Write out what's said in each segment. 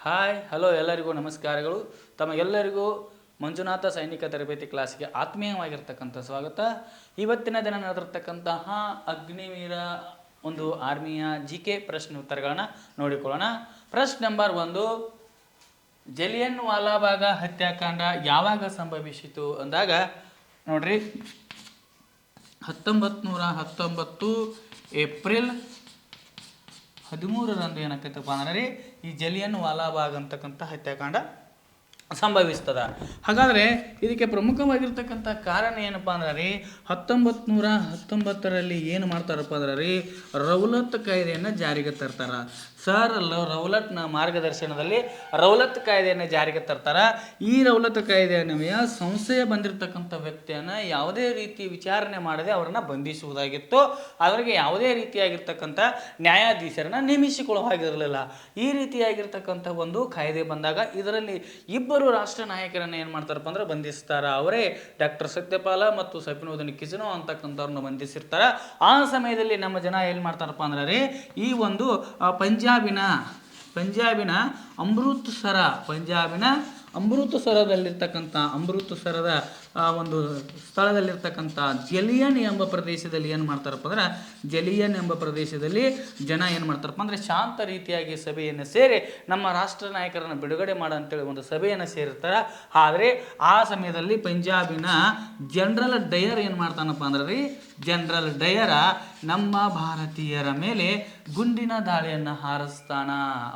Hi hello ಎಲ್ಲರಿಗೂ ನಮಸ್ಕಾರಗಳು. ತಮಗೆಲ್ಲರಿಗೂ ಮಂಜುನಾಥ ಸೈನಿಕ ತರಬೇತಿ ಕ್ಲಾಸ್ಗೆ ಆತ್ಮೀಯವಾಗಿರ್ತಕ್ಕಂಥ ಸ್ವಾಗತ. ಇವತ್ತಿನ ದಿನ ನಡೆದಿರ್ತಕ್ಕಂತಹ ಅಗ್ನಿವೀರ ಒಂದು ಆರ್ಮಿಯ ಕೆ ಪ್ರಶ್ನೆ ಉತ್ತರಗಳನ್ನ ನೋಡಿಕೊಳ್ಳೋಣ. ಪ್ರಶ್ನೆ ನಂಬರ್ 1, ಜಲಿಯನ್ ವಾಲಾಬಾಗ್ ಹತ್ಯಾಕಾಂಡ ಯಾವಾಗ ಸಂಭವಿಸಿತು ಅಂದಾಗ ನೋಡ್ರಿ 1919 ಏಪ್ರಿಲ್ 13ರಂದು ಏನಾಕೈತಪ್ಪ ಅಂದ್ರೆ ಈ ಜಲಿಯನ್ ವಾಲಾಬಾಗ್ ಅಂತಕ್ಕಂಥ ಹತ್ಯಾಕಾಂಡ ಸಂಭವಿಸ್ತದ. ಹಾಗಾದರೆ ಇದಕ್ಕೆ ಪ್ರಮುಖವಾಗಿರ್ತಕ್ಕಂಥ ಕಾರಣ ಏನಪ್ಪ ಅಂದ್ರೆ ರೀ 1919ರಲ್ಲಿ ಏನು ಮಾಡ್ತಾರಪ್ಪ ಅಂದ್ರೆ ರೀ ರೌಲತ್ ಕಾಯ್ದೆಯನ್ನು ಜಾರಿಗೆ ತರ್ತಾರ. ಸರ್ ರೌಲತ್ನ ಮಾರ್ಗದರ್ಶನದಲ್ಲಿ ರೌಲತ್ ಕಾಯ್ದೆಯನ್ನು ಜಾರಿಗೆ ತರ್ತಾರ. ಈ ರೌಲತ್ ಕಾಯ್ದೆ ಅನ್ವಯ ಸಂಶಯ ಬಂದಿರತಕ್ಕಂಥ ವ್ಯಕ್ತಿಯನ್ನು ಯಾವುದೇ ರೀತಿ ವಿಚಾರಣೆ ಮಾಡದೆ ಅವರನ್ನು ಬಂಧಿಸುವುದಾಗಿತ್ತು. ಅವರಿಗೆ ಯಾವುದೇ ರೀತಿಯಾಗಿರ್ತಕ್ಕಂಥ ನ್ಯಾಯಾಧೀಶರನ್ನು ನೇಮಿಸಿಕೊಳ್ಳುವ ಹಾಗಿರಲಿಲ್ಲ. ಈ ರೀತಿಯಾಗಿರ್ತಕ್ಕಂಥ ಒಂದು ಕಾಯ್ದೆ ಬಂದಾಗ ಇದರಲ್ಲಿ ಇಬ್ಬರು ರಾಷ್ಟ್ರ ನಾಯಕರನ್ನು ಏನು ಮಾಡ್ತಾರಪ್ಪ ಅಂದ್ರೆ ಬಂಧಿಸ್ತಾರ. ಅವರೇ ಡಾಕ್ಟರ್ ಸತ್ಯಪಾಲ ಮತ್ತು ಸಫಿನುದ್ದೀನ್ ಕಿಸ್ನೋ ಅಂತಕ್ಕಂಥವ್ರನ್ನ ಬಂಧಿಸಿರ್ತಾರ. ಆ ಸಮಯದಲ್ಲಿ ನಮ್ಮ ಜನ ಏನು ಮಾಡ್ತಾರಪ್ಪ ಅಂದ್ರೆ ರೀ ಈ ಒಂದು ಪಂಜಾಬಿನ ಅಮೃತಸರದ ಒಂದು ಸ್ಥಳದಲ್ಲಿರ್ತಕ್ಕಂಥ ಜಲಿಯನ್ ಎಂಬ ಪ್ರದೇಶದಲ್ಲಿ ಏನು ಮಾಡ್ತಾರಪ್ಪ ಅಂದ್ರೆ ಜನ ಏನು ಮಾಡ್ತಾರಪ್ಪ ಅಂದರೆ ಶಾಂತ ರೀತಿಯಾಗಿ ಸಭೆಯನ್ನು ಸೇರಿ ನಮ್ಮ ರಾಷ್ಟ್ರ ನಾಯಕರನ್ನು ಬಿಡುಗಡೆ ಮಾಡ ಅಂತೇಳಿ ಒಂದು ಸಭೆಯನ್ನು ಸೇರಿರ್ತಾರೆ. ಆದರೆ ಆ ಸಮಯದಲ್ಲಿ ಪಂಜಾಬಿನ ಜನರಲ್ ಡಯರ್ ಏನು ಮಾಡ್ತಾನಪ್ಪ ಅಂದ್ರೆ ರೀ ಜನರಲ್ ಡಯರ ನಮ್ಮ ಭಾರತೀಯರ ಮೇಲೆ ಗುಂಡಿನ ದಾಳಿಯನ್ನು ಹಾರಿಸ್ತಾನ.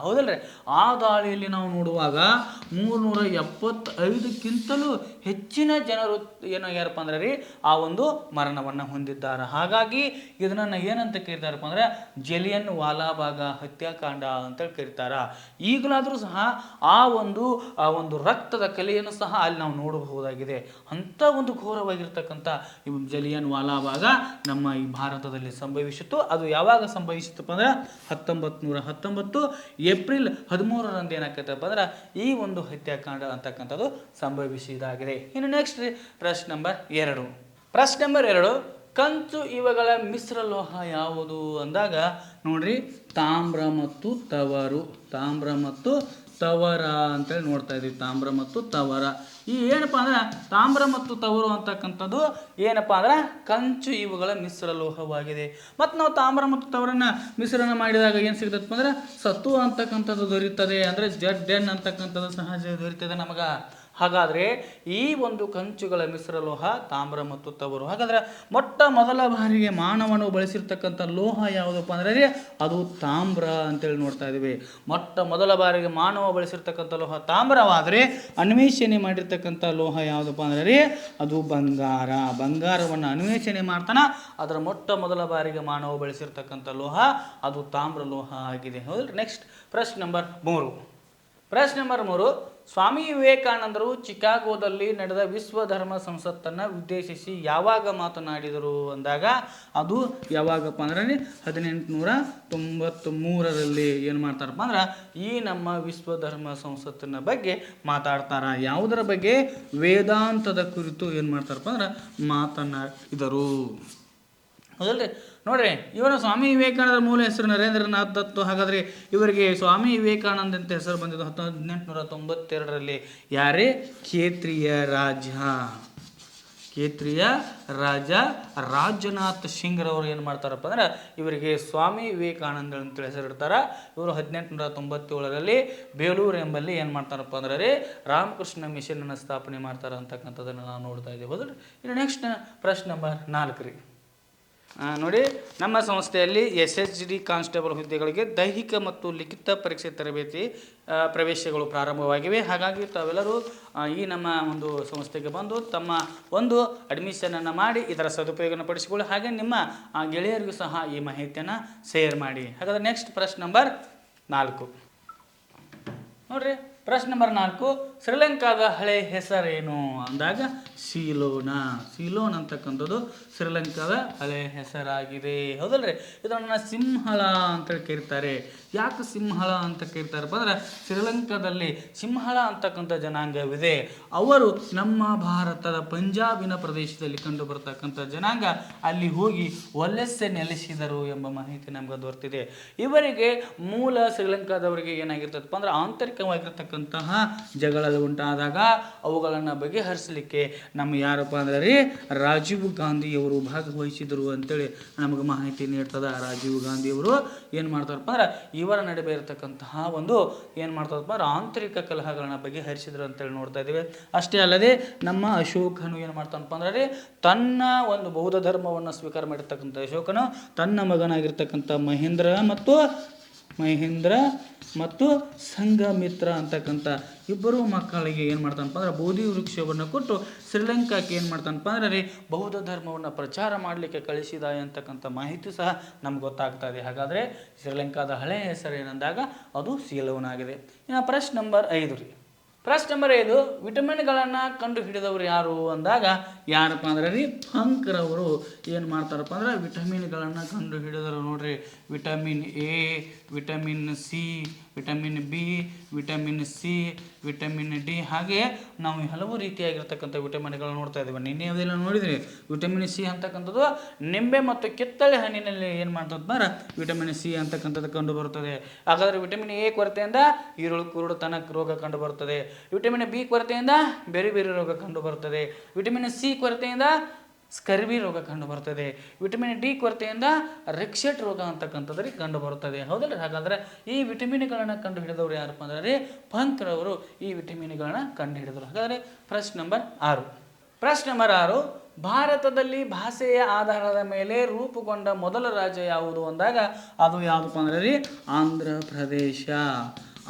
ಹೌದಲ್ರಿ? ಆ ದಾಳಿಯಲ್ಲಿ ನಾವು ನೋಡುವಾಗ 375ಕ್ಕಿಂತಲೂ ಹೆಚ್ಚಿನ ಜನರು ಏನಾಗ್ಯಾರಪ್ಪ ಅಂದ್ರೆ ರೀ ಆ ಒಂದು ಮರಣವನ್ನು ಹೊಂದಿದ್ದಾರೆ. ಹಾಗಾಗಿ ಇದನ್ನು ಏನಂತ ಕರೀತಾರಪ್ಪ ಅಂದ್ರೆ ಜಲಿಯನ್ ವಾಲಾಬಾಗ್ ಹತ್ಯಾಕಾಂಡ ಅಂತೇಳಿ ಕರೀತಾರ. ಈಗಲಾದರೂ ಸಹ ಆ ಒಂದು ರಕ್ತದ ಕಲೆಯನ್ನು ಸಹ ಅಲ್ಲಿ ನಾವು ನೋಡಬಹುದಾಗಿದೆ. ಅಂಥ ಒಂದು ಘೋರವಾಗಿರ್ತಕ್ಕಂಥ ಜಲಿಯನ್ ವಾಲಾಬಾಗ್ ನಮ್ಮ ಈ ಭಾರತದಲ್ಲಿ ಸಂಭವಿಸಿತು. ಅದು ಯಾವಾಗ ಸಂಭವಿಸಿತಪ್ಪ ಅಂದ್ರೆ 1919 ಏಪ್ರಿಲ್ 13ರಂದು ಏನಾಗ್ತೈತಪ್ಪ ಅಂದ್ರೆ ಈ ಒಂದು ಹತ್ಯಾಕಾಂಡ ಅಂತಕ್ಕಂಥದ್ದು ಸಂಭವಿಸಿದಾಗಿದೆ. ಇನ್ನು ನೆಕ್ಸ್ಟ್ ಪ್ರಶ್ನೆ ನಂಬರ್ 2, ಕಂಚು ಇವುಗಳ ಮಿಶ್ರಲೋಹ ಯಾವುದು ಅಂದಾಗ ನೋಡ್ರಿ ತಾಮ್ರ ಮತ್ತು ತವರ ಅಂತೇಳಿ ನೋಡ್ತಾ ಇದ್ದೀವಿ. ತಾಮ್ರ ಮತ್ತು ತವರ ಈ ಏನಪ್ಪ ಅಂದ್ರೆ ತಾಮ್ರ ಮತ್ತು ತವರು ಅಂತಕ್ಕಂಥದ್ದು ಏನಪ್ಪ ಅಂದ್ರೆ ಕಂಚು ಇವುಗಳ ಮಿಶ್ರಲೋಹವಾಗಿದೆ. ಮತ್ತು ನಾವು ತಾಮ್ರ ಮತ್ತು ತವರನ್ನ ಮಿಶ್ರಣ ಮಾಡಿದಾಗ ಏನು ಸಿಗ್ತದಪ್ಪ ಅಂದ್ರೆ ಸತು ಅಂತಕ್ಕಂಥದ್ದು ದೊರೀತದೆ. ಅಂದರೆ ZN ಅಂತಕ್ಕಂಥದ್ದು ಸಹಜ ದೊರೀತದೆ ನಮಗೆ. ಹಾಗಾದರೆ ಈ ಒಂದು ಕಂಚುಗಳ ಮಿಶ್ರಲೋಹ ತಾಮ್ರ ಮತ್ತು ತವರು. ಹಾಗಾದ್ರೆ ಮೊಟ್ಟ ಮೊದಲ ಬಾರಿಗೆ ಮಾನವನು ಬಳಸಿರ್ತಕ್ಕಂಥ ಲೋಹ ಯಾವುದಪ್ಪ ಅಂದ್ರೆ ಅದು ತಾಮ್ರ ಅಂತೇಳಿ ನೋಡ್ತಾ ಇದ್ದೀವಿ. ಮೊಟ್ಟ ಮೊದಲ ಬಾರಿಗೆ ಮಾನವ ಬಳಸಿರ್ತಕ್ಕಂಥ ಲೋಹ ತಾಮ್ರವಾದರೆ ಅನ್ವೇಷಣೆ ಮಾಡಿರ್ತಕ್ಕಂಥ ಲೋಹ ಯಾವುದಪ್ಪ ಅಂದ್ರೆ ಅದು ಬಂಗಾರವನ್ನು ಅನ್ವೇಷಣೆ ಮಾಡ್ತಾನ. ಅದರ ಮೊಟ್ಟ ಮೊದಲ ಬಾರಿಗೆ ಮಾನವ ಬಳಸಿರ್ತಕ್ಕಂಥ ಲೋಹ ಅದು ತಾಮ್ರ ಲೋಹ ಆಗಿದೆ. ಹೌದು. ನೆಕ್ಸ್ಟ್ ಪ್ರಶ್ನೆ ನಂಬರ್ 3, ಸ್ವಾಮಿ ವಿವೇಕಾನಂದರು ಚಿಕಾಗೋದಲ್ಲಿ ನಡೆದ ವಿಶ್ವ ಧರ್ಮ ಸಂಸತ್ತನ್ನು ಉದ್ದೇಶಿಸಿ ಯಾವಾಗ ಮಾತನಾಡಿದರು ಅಂದಾಗ ಅದು ಯಾವಾಗಪ್ಪ ಅಂದ್ರೆ 1893ರಲ್ಲಿ ಏನು ಮಾಡ್ತಾರಪ್ಪ ಅಂದ್ರೆ ಈ ನಮ್ಮ ವಿಶ್ವ ಧರ್ಮ ಸಂಸತ್ತಿನ ಬಗ್ಗೆ ಮಾತಾಡ್ತಾರ. ಯಾವುದರ ಬಗ್ಗೆ? ವೇದಾಂತದ ಕುರಿತು ಏನು ಮಾಡ್ತಾರಪ್ಪ ಅಂದ್ರೆ ಮಾತನಾಡಿದರು. ಹೌದಲ್ರಿ? ನೋಡ್ರಿ, ಇವರ ಸ್ವಾಮಿ ವಿವೇಕಾನಂದರ ಮೂಲ ಹೆಸರು ನರೇಂದ್ರನಾಥ್ ದತ್ತು. ಹಾಗಾದರೆ ಇವರಿಗೆ ಸ್ವಾಮಿ ವಿವೇಕಾನಂದ ಅಂತ ಹೆಸರು ಬಂದಿದ್ದು 1892ರಲ್ಲಿ. ಯಾರೇ? ಕ್ಷೇತ್ರೀಯ ರಾಜ ರಾಜನಾಥ್ ಸಿಂಗ್ರವರು ಏನು ಮಾಡ್ತಾರಪ್ಪ ಅಂದ್ರೆ ಇವರಿಗೆ ಸ್ವಾಮಿ ವಿವೇಕಾನಂದ ಅಂತೇಳಿ ಹೆಸರಿಡ್ತಾರೆ. ಇವರು 1897ರಲ್ಲಿ ಬೇಲೂರು ಎಂಬಲ್ಲಿ ಏನು ಮಾಡ್ತಾರಪ್ಪ ಅಂದ್ರೆ ರಾಮಕೃಷ್ಣ ಮಿಷನನ್ನು ಸ್ಥಾಪನೆ ಮಾಡ್ತಾರೆ ಅಂತಕ್ಕಂಥದ್ದನ್ನು ನಾವು ನೋಡ್ತಾ ಇದ್ದೀವಿ. ಹೌದ್ರಿ? ಇನ್ನು ನೆಕ್ಸ್ಟ್ ಪ್ರಶ್ನೆ ನಂಬರ್ 4 ನೋಡಿ, ನಮ್ಮ ಸಂಸ್ಥೆಯಲ್ಲಿ SHD ಕಾನ್ಸ್ಟೇಬಲ್ ಹುದ್ದೆಗಳಿಗೆ ದೈಹಿಕ ಮತ್ತು ಲಿಖಿತ ಪರೀಕ್ಷೆ ತರಬೇತಿ ಪ್ರವೇಶಗಳು ಪ್ರಾರಂಭವಾಗಿವೆ. ಹಾಗಾಗಿ ತಾವೆಲ್ಲರೂ ಈ ನಮ್ಮ ಒಂದು ಸಂಸ್ಥೆಗೆ ಬಂದು ತಮ್ಮ ಒಂದು ಅಡ್ಮಿಷನನ್ನು ಮಾಡಿ ಇದರ ಸದುಪಯೋಗವನ್ನು ಪಡಿಸಿಕೊಳ್ಳಿ. ಹಾಗೆ ನಿಮ್ಮ ಗೆಳೆಯರಿಗೂ ಸಹ ಈ ಮಾಹಿತಿಯನ್ನು ಶೇರ್ ಮಾಡಿ. ಹಾಗಾದರೆ ನೆಕ್ಸ್ಟ್ ಪ್ರಶ್ನೆ ನಂಬರ್ 4 ನೋಡ್ರಿ. ಪ್ರಶ್ನೆ ನಂಬರ್ 4, ಶ್ರೀಲಂಕಾದ ಹಳೆ ಹೆಸರೇನು ಅಂದಾಗ ಸೀಲೋನ್ ಅಂತಕ್ಕಂಥದ್ದು ಶ್ರೀಲಂಕಾದ ಹಳೆ ಹೆಸರಾಗಿದೆ. ಹೌದಲ್ರಿ? ಇದನ್ನು ಸಿಂಹಳ ಅಂತೇಳಿ ಕರೀತಾರೆ. ಯಾಕೆ ಸಿಂಹಳ ಅಂತ ಕರೀತಾರಪ್ಪ ಅಂದ್ರೆ ಶ್ರೀಲಂಕಾದಲ್ಲಿ ಸಿಂಹಳ ಅಂತಕ್ಕಂಥ ಜನಾಂಗವಿದೆ. ಅವರು ನಮ್ಮ ಭಾರತದ ಪಂಜಾಬಿನ ಪ್ರದೇಶದಲ್ಲಿ ಕಂಡು ಬರ್ತಕ್ಕಂಥ ಜನಾಂಗ. ಅಲ್ಲಿ ಹೋಗಿ ವಲಸೆ ನೆಲೆಸಿದರು ಎಂಬ ಮಾಹಿತಿ ನಮ್ಗೆ ದೊರೆತಿದೆ. ಇವರಿಗೆ ಮೂಲ ಶ್ರೀಲಂಕಾದವರಿಗೆ ಏನಾಗಿರ್ತದಪ್ಪ ಅಂದ್ರೆ ಆಂತರಿಕವಾಗಿರ್ತಕ್ಕಂತಹ ಜಗಳ ಉಂಟಾದಾಗ ಅವುಗಳನ್ನು ಬಗೆಹರಿಸಲಿಕ್ಕೆ ನಮ್ಮ ಯಾರಪ್ಪ ಅಂದ್ರೆ ರೀ ರಾಜೀವ್ ಗಾಂಧಿಯವರು ಭಾಗವಹಿಸಿದರು ಅಂತೇಳಿ ನಮಗೆ ಮಾಹಿತಿ ನೀಡ್ತದ. ರಾಜೀವ್ ಗಾಂಧಿಯವರು ಏನು ಮಾಡ್ತಾರಪ್ಪ ಅಂದ್ರೆ ಇವರ ನಡುವೆ ಇರತಕ್ಕಂತಹ ಒಂದು ಏನು ಮಾಡ್ತಾರಪ್ಪ ಅಂದ್ರೆ ಆಂತರಿಕ ಕಲಹಗಳನ್ನ ಬಗೆಹರಿಸಿದ್ರು ಅಂತೇಳಿ ನೋಡ್ತಾ ಇದ್ದೀವಿ. ಅಷ್ಟೇ ಅಲ್ಲದೆ ನಮ್ಮ ಅಶೋಕನು ಏನು ಮಾಡ್ತಾನಪ್ಪ ಅಂದ್ರೆ ತನ್ನ ಒಂದು ಬೌದ್ಧ ಧರ್ಮವನ್ನು ಸ್ವೀಕಾರ ಮಾಡಿರ್ತಕ್ಕಂಥ ಅಶೋಕನು ತನ್ನ ಮಗನಾಗಿರ್ತಕ್ಕಂಥ ಮಹೇಂದ್ರ ಮತ್ತು ಸಂಘಮಿತ್ರ ಅಂತಕ್ಕಂಥ ಇಬ್ಬರು ಮಕ್ಕಳಿಗೆ ಏನು ಮಾಡ್ತಾನಪ್ಪ ಅಂದ್ರೆ ಬೋಧಿ ವೃಕ್ಷವನ್ನು ಕೊಟ್ಟು ಶ್ರೀಲಂಕಾಕ್ಕೆ ಏನು ಮಾಡ್ತಾನಪ್ಪ ಅಂದ್ರೆ ಬೌದ್ಧ ಧರ್ಮವನ್ನು ಪ್ರಚಾರ ಮಾಡಲಿಕ್ಕೆ ಕಳಿಸಿದ ಅಂತಕ್ಕಂಥ ಮಾಹಿತಿ ಸಹ ನಮ್ಗೆ ಗೊತ್ತಾಗ್ತಾ ಇದೆ. ಹಾಗಾದರೆ ಶ್ರೀಲಂಕಾದ ಹಳೆಯ ಹೆಸರು ಏನಂದಾಗ ಅದು ಸೀಲೋನ್ ಆಗಿದೆ. ಇನ್ನು ಪ್ರಶ್ನೆ ನಂಬರ್ 5 ರೀ. ಪ್ರಶ್ನೆ ನಂಬರ್ 5, ವಿಟಮಿನ್ಗಳನ್ನು ಕಂಡು ಹಿಡಿದವರು ಯಾರು ಅಂದಾಗ ಯಾರಪ್ಪ ಅಂದ್ರೆ ರೀ ಫಂಕ್ರವರು ಏನು ಮಾಡ್ತಾರಪ್ಪ ಅಂದ್ರೆ ವಿಟಮಿನ್ಗಳನ್ನು ಕಂಡು ಹಿಡಿದರು ನೋಡ್ರಿ. Vitamin A, vitamin C, vitamin B, vitamin C, vitamin D, ಹಾಗೆ ನಾವು ಹಲವು ರೀತಿಯಾಗಿರ್ತಕ್ಕಂಥ ವಿಟಮಿನ್ಗಳನ್ನು ನೋಡ್ತಾ ಇದ್ದೀವಿ. ನಿನ್ನೆ ಅದೆಲ್ಲ ನೋಡಿದ್ರಿ. ವಿಟಮಿನ್ ಸಿ ಅಂತಕ್ಕಂಥದ್ದು ನಿಂಬೆ ಮತ್ತು ಕಿತ್ತಳೆ ಹಣ್ಣಿನಲ್ಲಿ ಏನು ಮಾಡ್ತದ ವಿಟಮಿನ್ ಸಿ ಅಂತಕ್ಕಂಥದ್ದು ಕಂಡು ಬರುತ್ತದೆ. ಹಾಗಾದರೆ ವಿಟಮಿನ್ ಎ ಕೊರತೆಯಿಂದ ಈರುಳ್ಳಿ ಕುರುಡುತನ ರೋಗ ಕಂಡು ಬರುತ್ತದೆ. ವಿಟಮಿನ್ ಬಿ ಕೊರತೆಯಿಂದ ಬೇರೆ ಬೇರೆ ರೋಗ ಕಂಡು ಬರುತ್ತದೆ. ವಿಟಮಿನ್ ಸಿ ಕೊರತೆಯಿಂದ ಸ್ಕರ್ವಿ ರೋಗ ಕಂಡು ಬರ್ತದೆ. ವಿಟಮಿನ್ ಡಿ ಕೊರತೆಯಿಂದ ರೆಕ್ಸೆಟ್ ರೋಗ ಅಂತಕ್ಕಂಥದ್ರಿ ಕಂಡು ಬರುತ್ತದೆ. ಹೌದಲ್ರಿ? ಹಾಗಾದ್ರೆ ಈ ವಿಟಮಿನ್ಗಳನ್ನು ಕಂಡು ಹಿಡಿದವರು ಯಾರಪ್ಪ ಅಂದ್ರೆ ಫಂಕ್ರವರು ಈ ವಿಟಮಿನ್ಗಳನ್ನ ಕಂಡು ಹಿಡಿದರು. ಹಾಗಾದರೆ ಪ್ರಶ್ನೆ ನಂಬರ್ 6. ಪ್ರಶ್ನೆ ನಂಬರ್ 6, ಭಾರತದಲ್ಲಿ ಭಾಷೆಯ ಆಧಾರದ ಮೇಲೆ ರೂಪುಗೊಂಡ ಮೊದಲ ರಾಜ್ಯ ಯಾವುದು ಅಂದಾಗ ಅದು ಯಾವುದಪ್ಪ ಅಂದ್ರೆ ರೀ ಆಂಧ್ರ ಪ್ರದೇಶ.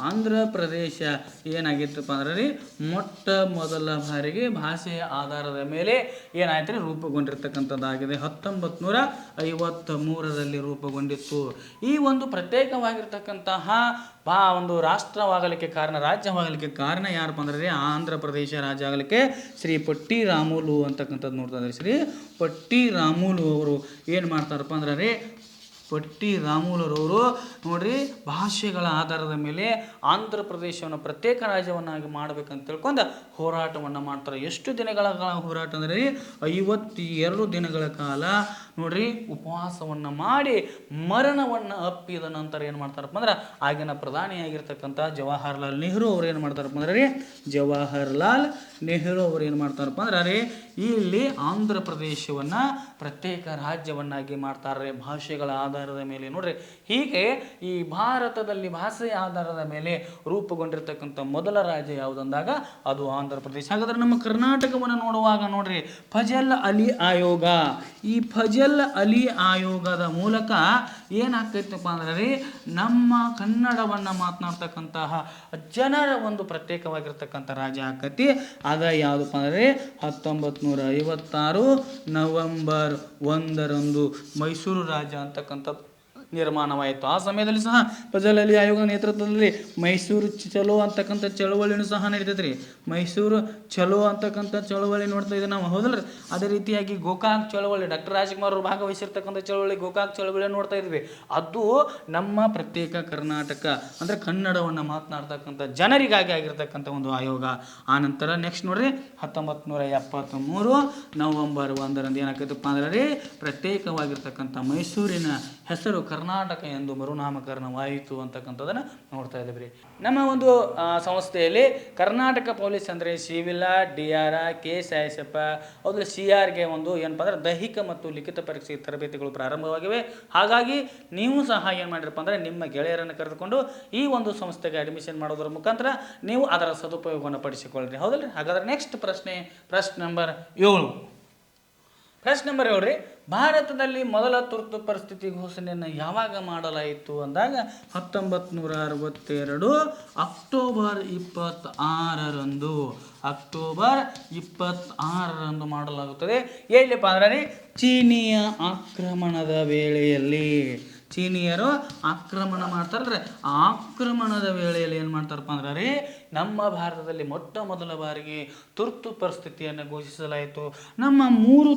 ಆಂಧ್ರ ಪ್ರದೇಶ ಏನಾಗಿತ್ತಪ್ಪ ಅಂದ್ರೆ ರೀ ಮೊಟ್ಟ ಮೊದಲ ಬಾರಿಗೆ ಭಾಷೆಯ ಆಧಾರದ ಮೇಲೆ ಏನಾಯ್ತು ರೀ ರೂಪುಗೊಂಡಿರ್ತಕ್ಕಂಥದ್ದಾಗಿದೆ. 1953ರಲ್ಲಿ ರೂಪುಗೊಂಡಿತ್ತು. ಈ ಒಂದು ಪ್ರತ್ಯೇಕವಾಗಿರ್ತಕ್ಕಂತಹ ಒಂದು ರಾಷ್ಟ್ರವಾಗಲಿಕ್ಕೆ ಕಾರಣ, ರಾಜ್ಯವಾಗಲಿಕ್ಕೆ ಕಾರಣ ಯಾರಪ್ಪ ಅಂದ್ರೆ ರೀ ಆಂಧ್ರ ಪ್ರದೇಶ ರಾಜ್ಯ ಆಗಲಿಕ್ಕೆ ಶ್ರೀ ಪಟ್ಟಿ ರಾಮುಲು ಅಂತಕ್ಕಂಥದ್ದು ನೋಡ್ತಾ ಇದ್ದಾರೆ. ಶ್ರೀ ಪಟ್ಟಿ ರಾಮುಲು ಅವರು ಏನು ಮಾಡ್ತಾರಪ್ಪ ಅಂದ್ರೆ ರೀ ಪಟ್ಟಿ ರಾಮುಲರವರು ನೋಡ್ರಿ ಭಾಷೆಗಳ ಆಧಾರದ ಮೇಲೆ ಆಂಧ್ರ ಪ್ರದೇಶವನ್ನು ಪ್ರತ್ಯೇಕ ರಾಜ್ಯವನ್ನಾಗಿ ಮಾಡಬೇಕಂತ ತಿಳ್ಕೊಂಡು ಹೋರಾಟವನ್ನು ಮಾಡ್ತಾರೆ. ಎಷ್ಟು ದಿನಗಳ ಹೋರಾಟ ಅಂದರೆ 52 ದಿನಗಳ ಕಾಲ ನೋಡ್ರಿ ಉಪವಾಸವನ್ನು ಮಾಡಿ ಮರಣವನ್ನು ಅಪ್ಪಿದ ನಂತರ ಏನು ಮಾಡ್ತಾರಪ್ಪ ಅಂದ್ರೆ ಆಗಿನ ಪ್ರಧಾನಿಯಾಗಿರ್ತಕ್ಕಂಥ ಜವಾಹರ್ಲಾಲ್ ನೆಹರು ಅವ್ರು ಏನು ಮಾಡ್ತಾರಪ್ಪ ಅಂದ್ರೆ ರೀ ಜವಾಹರ್ಲಾಲ್ ನೆಹರು ಅವರು ಏನು ಮಾಡ್ತಾರಪ್ಪ ಅಂದ್ರೆ ರೀ ಇಲ್ಲಿ ಆಂಧ್ರ ಪ್ರದೇಶವನ್ನು ಪ್ರತ್ಯೇಕ ರಾಜ್ಯವನ್ನಾಗಿ ಮಾಡ್ತಾರೆ ಭಾಷೆಗಳ ಆಧಾರದ ಮೇಲೆ. ನೋಡ್ರಿ, ಹೀಗೆ ಈ ಭಾರತದಲ್ಲಿ ಭಾಷೆಯ ಆಧಾರದ ಮೇಲೆ ರೂಪುಗೊಂಡಿರ್ತಕ್ಕಂಥ ಮೊದಲ ರಾಜ್ಯ ಯಾವುದಂದಾಗ ಅದು ಆಂಧ್ರ ಪ್ರದೇಶ. ಹಾಗಾದ್ರೆ ನಮ್ಮ ಕರ್ನಾಟಕವನ್ನು ನೋಡುವಾಗ ನೋಡ್ರಿ ಫಜಲ್ ಅಲಿ ಆಯೋಗ, ಈ ಫಜಲ್ ಅಲಿ ಆಯೋಗದ ಮೂಲಕ ಏನಾಗ್ತೈತಪ್ಪ ಅಂದ್ರೆ ರೀ ನಮ್ಮ ಕನ್ನಡವನ್ನು ಮಾತನಾಡ್ತಕ್ಕಂತಹ ಜನರ ಒಂದು ಪ್ರತ್ಯೇಕವಾಗಿರ್ತಕ್ಕಂಥ ರಾಜ್ಯ ಆಕತಿ. ಅದ ಯಾವುದಪ್ಪ ಅಂದ್ರೆ 1956 ನವೆಂಬರ್ 1ರಂದು ಮೈಸೂರು ರಾಜ್ಯ ಅಂತಕ್ಕಂಥ ನಿರ್ಮಾಣವಾಯಿತು. ಆ ಸಮಯದಲ್ಲಿ ಸಹ ಫಜಲ್ ಅಲಿ ಆಯೋಗದ ನೇತೃತ್ವದಲ್ಲಿ ಮೈಸೂರು ಚಲೋ ಅಂತಕ್ಕಂಥ ಚಳವಳಿನೂ ಸಹ ನಡೀತೈತ್ರಿ. ಮೈಸೂರು ಚಲೋ ಅಂತಕ್ಕಂಥ ಚಳವಳಿ ನೋಡ್ತಾ ಇದ್ದೀವಿ ನಾವು, ಹೌದಲ್ರಿ? ಅದೇ ರೀತಿಯಾಗಿ ಗೋಕಾಕ್ ಚಳವಳಿ, ಡಾಕ್ಟರ್ ರಾಜ್ಕುಮಾರ್ ಅವರು ಭಾಗವಹಿಸಿರ್ತಕ್ಕಂಥ ಚಳವಳಿ ಗೋಕಾಕ್ ಚಳವಳಿ ನೋಡ್ತಾ ಇದ್ವಿ. ಅದು ನಮ್ಮ ಪ್ರತ್ಯೇಕ ಕರ್ನಾಟಕ ಅಂದ್ರೆ ಕನ್ನಡವನ್ನು ಮಾತನಾಡ್ತಕ್ಕಂಥ ಜನರಿಗಾಗಿ ಆಗಿರ್ತಕ್ಕಂಥ ಒಂದು ಆಯೋಗ. ಆ ನಂತರ ನೆಕ್ಸ್ಟ್ ನೋಡ್ರಿ 1973 ನವೆಂಬರ್ 1ರಂದು ಏನಾಗ್ತೈತಪ್ಪ ಅಂದ್ರೆ ರೀ ಪ್ರತ್ಯೇಕವಾಗಿರ್ತಕ್ಕಂಥ ಮೈಸೂರಿನ ಹೆಸರು ಕರ್ನಾಟಕ ಎಂದು ಮರುನಾಮಕರಣವಾಯಿತು ಅಂತಕ್ಕಂಥದ್ದನ್ನು ನೋಡ್ತಾ ಇದ್ದೀವಿ. ನಮ್ಮ ಒಂದು ಸಂಸ್ಥೆಯಲ್ಲಿ ಕರ್ನಾಟಕ ಪೊಲೀಸ್ ಅಂದರೆ ಸಿವಿಲ್, DR, KSISF, ಅದು CRಗೆ ಒಂದು ಏನಪ್ಪ ಅಂದ್ರೆ ದೈಹಿಕ ಮತ್ತು ಲಿಖಿತ ಪರೀಕ್ಷೆ ತರಬೇತಿಗಳು ಪ್ರಾರಂಭವಾಗಿವೆ. ಹಾಗಾಗಿ ನೀವು ಸಹ ಏನು ಮಾಡಿರಪ್ಪ ಅಂದರೆ ನಿಮ್ಮ ಗೆಳೆಯರನ್ನು ಕರೆದುಕೊಂಡು ಈ ಒಂದು ಸಂಸ್ಥೆಗೆ ಅಡ್ಮಿಷನ್ ಮಾಡೋದ್ರ ಮುಖಾಂತರ ನೀವು ಅದರ ಸದುಪಯೋಗವನ್ನು ಪಡಿಸಿಕೊಳ್ಳ್ರಿ, ಹೌದಲ್ರಿ? ಹಾಗಾದ್ರೆ ನೆಕ್ಸ್ಟ್ ಪ್ರಶ್ನೆ ನಂಬರ್ 7. ಪ್ರಶ್ನೆ ನಂಬರ್ 7 ರೀ, ಭಾರತದಲ್ಲಿ ಮೊದಲ ತುರ್ತು ಪರಿಸ್ಥಿತಿ ಘೋಷಣೆಯನ್ನು ಯಾವಾಗ ಮಾಡಲಾಯಿತು ಅಂದಾಗ 1962 ಅಕ್ಟೋಬರ್ 26ರಂದು ಮಾಡಲಾಗುತ್ತದೆ. ಎಲ್ಲಿಪ್ಪ ಅಂದ್ರೆ ಚೀನಿಯ ಆಕ್ರಮಣದ ವೇಳೆಯಲ್ಲಿ. ಚೀನಿಯರು ಆಕ್ರಮಣ ಮಾಡ್ತಾರಲ್ರಿ, ಆ ಆಕ್ರಮಣದ ವೇಳೆಯಲ್ಲಿ ಏನು ಮಾಡ್ತಾರಪ್ಪ ಅಂದ್ರೆ ರೀ ನಮ್ಮ ಭಾರತದಲ್ಲಿ ಮೊಟ್ಟ ಮೊದಲ ಬಾರಿಗೆ ತುರ್ತು ಪರಿಸ್ಥಿತಿಯನ್ನು ಘೋಷಿಸಲಾಯಿತು. ನಮ್ಮ 3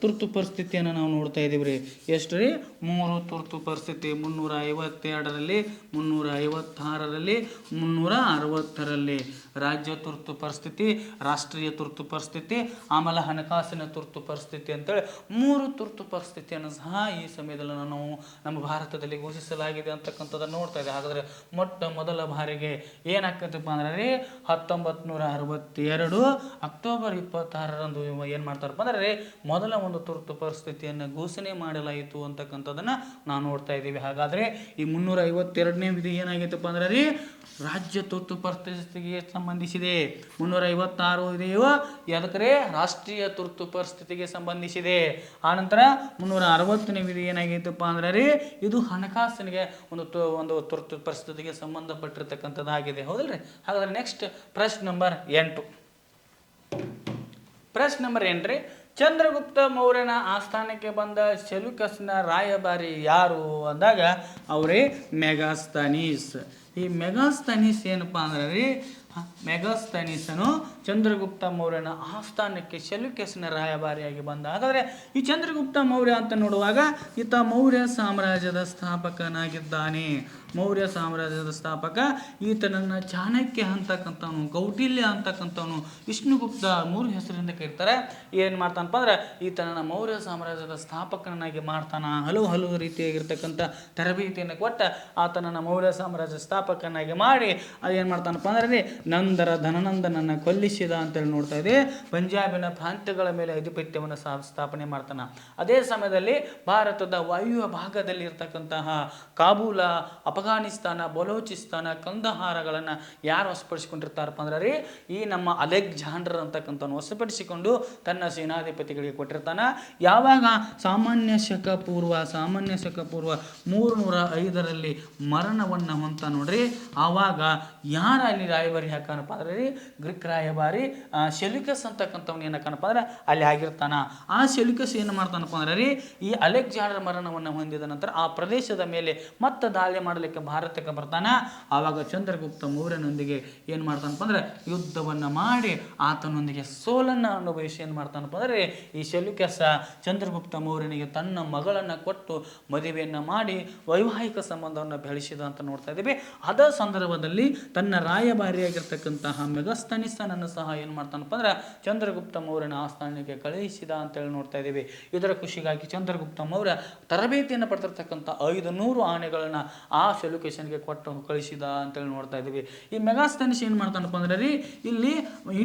ತುರ್ತು ಪರಿಸ್ಥಿತಿಯನ್ನು ನಾವು ನೋಡ್ತಾ ಇದ್ದೀವಿ ರೀ. ಎಷ್ಟು ರೀ? 3 ತುರ್ತು ಪರಿಸ್ಥಿತಿ. 352ರಲ್ಲಿ, 356ರಲ್ಲಿ, 360ರಲ್ಲಿ ರಾಜ್ಯ ತುರ್ತು ಪರಿಸ್ಥಿತಿ, ರಾಷ್ಟ್ರೀಯ ತುರ್ತು ಪರಿಸ್ಥಿತಿ, ಆಮೇಲೆ ಹಣಕಾಸಿನ ತುರ್ತು ಪರಿಸ್ಥಿತಿ ಅಂತೇಳಿ 3 ತುರ್ತು ಪರಿಸ್ಥಿತಿಯನ್ನು ಸಹ ಈ ಸಮಯದಲ್ಲಿ ನಾವು ನಮ್ಮ ಭಾರತದಲ್ಲಿ ಘೋಷಿಸಲಾಗಿದೆ ಅಂತಕ್ಕಂಥದ್ದನ್ನು ನೋಡ್ತಾ ಇದ್ದೀವಿ. ಹಾಗಾದರೆ ಮೊಟ್ಟ ಮೊದಲ ಬಾರಿಗೆ ಏನಾಗ್ತದಪ್ಪ ಅಂದ್ರೆ ರೀ 1962 ಅಕ್ಟೋಬರ್ 26ರಂದು ಏನು ಮಾಡ್ತಾರಪ್ಪ ಅಂದ್ರೆ ರೀ ಮೊದಲ ಒಂದು ತುರ್ತು ಪರಿಸ್ಥಿತಿಯನ್ನು ಘೋಷಣೆ ಮಾಡಲಾಯಿತು ಅಂತಕ್ಕಂಥದ್ದನ್ನು ನಾವು ನೋಡ್ತಾ ಇದ್ದೀವಿ. ಹಾಗಾದರೆ ಈ 352ನೇ ವಿಧಿ ಏನಾಗೈತಪ್ಪ ಅಂದ್ರೆ ರೀ ರಾಜ್ಯ ತುರ್ತು ಪರಿಸ್ಥಿತಿಗೆ ಸಂಬಂಧಿಸಿದೆ. 356 ವಿಧಿಯು ಯಾವ್ದಕ್ಕೆ? ರಾಷ್ಟ್ರೀಯ ತುರ್ತು ಪರಿಸ್ಥಿತಿಗೆ ಸಂಬಂಧಿಸಿದೆ. ಆನಂತರ 360ನೇ ವಿಧಿ ಏನಾಗೈತಪ್ಪ ಅಂದ್ರೆ ರೀ ಇದು ಹಣಕಾಸಿನಿಗೆ ಒಂದು ತುರ್ತು ಪರಿಸ್ಥಿತಿಗೆ ಸಂಬಂಧಪಟ್ಟಿರ್ತಕ್ಕಂಥದ್ದಾಗಿದೆ. ಹೌದಲ್ರಿ? ಹಾಗಾದ್ರೆ ನೆಕ್ಸ್ಟ್ ಪ್ರಶ್ನೆ ನಂಬರ್ 8. ಪ್ರಶ್ನೆ ನಂಬರ್ 8 ರೀ, ಚಂದ್ರಗುಪ್ತ ಮೌರ್ಯನ ಆಸ್ಥಾನಕ್ಕೆ ಬಂದ ಸೆಲ್ಯೂಕಸ್ನ ರಾಯಭಾರಿ ಯಾರು ಅಂದಾಗ ಅವರೇ ಮೆಗಾಸ್ತನೀಸ್. ಈ ಮೆಗಾಸ್ತನೀಸ್ ಏನಪ್ಪ ಅಂದ್ರೆ ರೀ ಮೆಗಾಸ್ತನೀಸನು ಚಂದ್ರಗುಪ್ತ ಮೌರ್ಯನ ಆಸ್ಥಾನಕ್ಕೆ ಸೆಲ್ಯೂಕಸ್ನ ರಾಯಭಾರಿಯಾಗಿ ಬಂದ. ಹಾಗಾದರೆ ಈ ಚಂದ್ರಗುಪ್ತ ಮೌರ್ಯ ಅಂತ ನೋಡುವಾಗ ಈತ ಮೌರ್ಯ ಸಾಮ್ರಾಜ್ಯದ ಸ್ಥಾಪಕನಾಗಿದ್ದಾನೆ. ಮೌರ್ಯ ಸಾಮ್ರಾಜ್ಯದ ಸ್ಥಾಪಕ. ಈತನನ್ನು ಚಾಣಕ್ಯ ಅಂತಕ್ಕಂಥವನು, ಕೌಟಿಲ್ಯ ಅಂತಕ್ಕಂಥವನು, ವಿಷ್ಣುಗುಪ್ತ 3 ಹೆಸರಿಂದ ಕರೀತಾರೆ. ಏನು ಮಾಡ್ತಾನಪ್ಪ ಅಂದ್ರೆ ಈತನನ್ನು ಮೌರ್ಯ ಸಾಮ್ರಾಜ್ಯದ ಸ್ಥಾಪಕನಾಗಿ ಮಾಡ್ತಾನ. ಹಲವು ರೀತಿಯಾಗಿರ್ತಕ್ಕಂಥ ತರಬೇತಿಯನ್ನು ಕೊಟ್ಟ ಆತನನ್ನು ಮೌರ್ಯ ಸಾಮ್ರಾಜ್ಯ ಸ್ಥಾಪಕನಾಗಿ ಮಾಡಿ ಅದೇನು ಮಾಡ್ತಾನಪ್ಪ ಅಂದ್ರೆ ನಂತರ ಧನನಂದನನ್ನು ಕೊಲ್ಲಿಸಿದ ಅಂತೇಳಿ ನೋಡ್ತಾ ಇದ್ದೀವಿ. ಪಂಜಾಬಿನ ಪ್ರಾಂತ್ಯಗಳ ಮೇಲೆ ಆಧಿಪತ್ಯವನ್ನು ಸ್ಥಾಪನೆ ಮಾಡ್ತಾನೆ. ಅದೇ ಸಮಯದಲ್ಲಿ ಭಾರತದ ವಾಯುವ್ಯ ಭಾಗದಲ್ಲಿ ಇರ್ತಕ್ಕಂತಹ ಕಾಬೂಲ, ಅಫ್ಘಾನಿಸ್ತಾನ, ಬಲೂಚಿಸ್ತಾನ, ಕಂದಹಾರಗಳನ್ನು ಯಾರು ವಶಪಡಿಸಿಕೊಂಡಿರ್ತಾರಪ್ಪ ಅಂದ್ರೆ ರೀ ಈ ನಮ್ಮ ಅಲೆಕ್ಸಾಂಡರ್ ಅಂತಕ್ಕಂಥವ್ನು ವಶಪಡಿಸಿಕೊಂಡು ತನ್ನ ಸೇನಾಧಿಪತಿಗಳಿಗೆ ಕೊಟ್ಟಿರ್ತಾನೆ. ಯಾವಾಗ ಸಾಮಾನ್ಯ ಶಕ ಪೂರ್ವ 305ರಲ್ಲಿ ಮರಣವನ್ನು ಹೊಂತ ನೋಡ್ರಿ, ಆವಾಗ ಯಾರ ಅಲ್ಲಿ ರಾಯಭಾರಿ ಹಾಕನಪ್ಪ ಅಂದ್ರೆ ರೀ ಗ್ರೀಕ್ ರಾಯಭಾರಿ ಸೆಲ್ಯೂಕಸ್ ಅಂತಕ್ಕಂಥವ್ನು ಏನಕ್ಕನಪ್ಪ ಅಂದ್ರೆ ಅಲ್ಲಿ ಆಗಿರ್ತಾನ. ಆ ಸೆಲ್ಯೂಕಸ್ ಏನು ಮಾಡ್ತಾನಪ್ಪ ಅಂದ್ರೆ ರೀ ಈ ಅಲೆಕ್ಸಾಂಡರ್ ಮರಣವನ್ನು ಹೊಂದಿದ ನಂತರ ಆ ಪ್ರದೇಶದ ಮೇಲೆ ಮತ್ತೆ ದಾಳಿ ಮಾಡಲಿಕ್ಕೆ ಭಾರತಕ್ಕೆ ಬರ್ತಾನ. ಆವಾಗ ಚಂದ್ರಗುಪ್ತ ಮೌರ್ಯನೊಂದಿಗೆ ಏನು ಮಾಡ್ತಾನಪ್ಪ ಅಂದ್ರೆ ಯುದ್ಧವನ್ನು ಮಾಡಿ ಆತನೊಂದಿಗೆ ಸೋಲನ್ನು ಅನುಭವಿಸಿ ಏನು ಮಾಡ್ತಾನಪ್ಪ ಅಂದ್ರೆ ಈ ಸೆಲ್ಯೂಕಸ್ ಚಂದ್ರಗುಪ್ತ ಮೌರ್ಯನಿಗೆ ತನ್ನ ಮಗಳನ್ನು ಕೊಟ್ಟು ಮದುವೆಯನ್ನು ಮಾಡಿ ವೈವಾಹಿಕ ಸಂಬಂಧವನ್ನು ಬೆಳೆಸಿದ ಅಂತ ನೋಡ್ತಾ ಇದ್ದೀವಿ. ಅದ ಸಂದರ್ಭದಲ್ಲಿ ತನ್ನ ರಾಯಭಾರಿಯಾಗಿರ್ತಕ್ಕಂತಹ ಮೆಗಾಸ್ತನೀಸನನ್ನು ಸಹ ಏನು ಮಾಡ್ತಾನಪ್ಪ ಅಂದ್ರೆ ಚಂದ್ರಗುಪ್ತ ಮೌರ್ಯನ ಆಸ್ಥಾನಕ್ಕೆ ಕಳುಹಿಸಿದ ಅಂತೇಳಿ ನೋಡ್ತಾ ಇದ್ದೀವಿ. ಇದರ ಖುಷಿಗಾಗಿ ಚಂದ್ರಗುಪ್ತ ಮೌರ್ಯ ತರಬೇತಿಯನ್ನು ಪಡೆದಿರ್ತಕ್ಕಂಥ 500 ಆನೆಗಳನ್ನು ಆ ಸೆಲ್ಯೂಕಸ್ಗೆ ಕೊಟ್ಟು ಕಳಿಸಿದ ಅಂತೇಳಿ ನೋಡ್ತಾ ಇದ್ದೀವಿ. ಈ ಮೆಗಾಸ್ತನೀಸ್ ಏನು ಮಾಡ್ತಾನಪ್ಪ ಅಂದ್ರೆ ರೀ ಇಲ್ಲಿ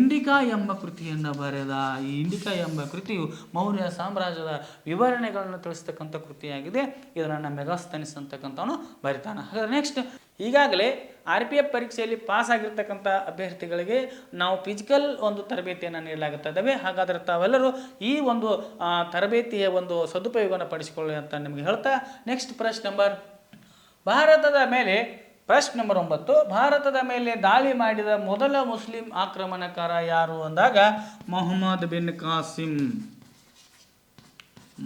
ಇಂಡಿಕಾ ಎಂಬ ಕೃತಿಯನ್ನು ಬರೆದ. ಈ ಇಂಡಿಕಾ ಎಂಬ ಕೃತಿಯು ಮೌರ್ಯ ಸಾಮ್ರಾಜ್ಯದ ವಿವರಣೆಗಳನ್ನು ತಿಳಿಸ್ತಕ್ಕಂಥ ಕೃತಿಯಾಗಿದೆ. ಇದನ್ನು ಮೆಗಾಸ್ತನೀಸ್ ಅಂತಕ್ಕಂಥವನು ಬರಿತಾನೆ. ಹಾಗಾದ್ರೆ ನೆಕ್ಸ್ಟ್, ಈಗಾಗಲೇ RPF ಪರೀಕ್ಷೆಯಲ್ಲಿ ಪಾಸ್ ಆಗಿರ್ತಕ್ಕಂಥ ಅಭ್ಯರ್ಥಿಗಳಿಗೆ ನಾವು ಫಿಸಿಕಲ್ ಒಂದು ತರಬೇತಿಯನ್ನು ನೀಡಲಾಗುತ್ತದೆ. ಹಾಗಾದರೆ ತಾವೆಲ್ಲರೂ ಈ ಒಂದು ತರಬೇತಿಯ ಒಂದು ಸದುಪಯೋಗವನ್ನು ಪಡಿಸಿಕೊಳ್ಳಿ ಅಂತ ನಿಮಗೆ ಹೇಳ್ತಾ ನೆಕ್ಸ್ಟ್ ಪ್ರಶ್ನೆ ನಂಬರ್ ಭಾರತದ ಮೇಲೆ ಪ್ರಶ್ನೆ ನಂಬರ್ 9. ಭಾರತದ ಮೇಲೆ ದಾಳಿ ಮಾಡಿದ ಮೊದಲ ಮುಸ್ಲಿಂ ಆಕ್ರಮಣಕಾರ ಯಾರು ಅಂದಾಗ ಮೊಹಮ್ಮದ್ ಬಿನ್ ಕಾಸಿಂ.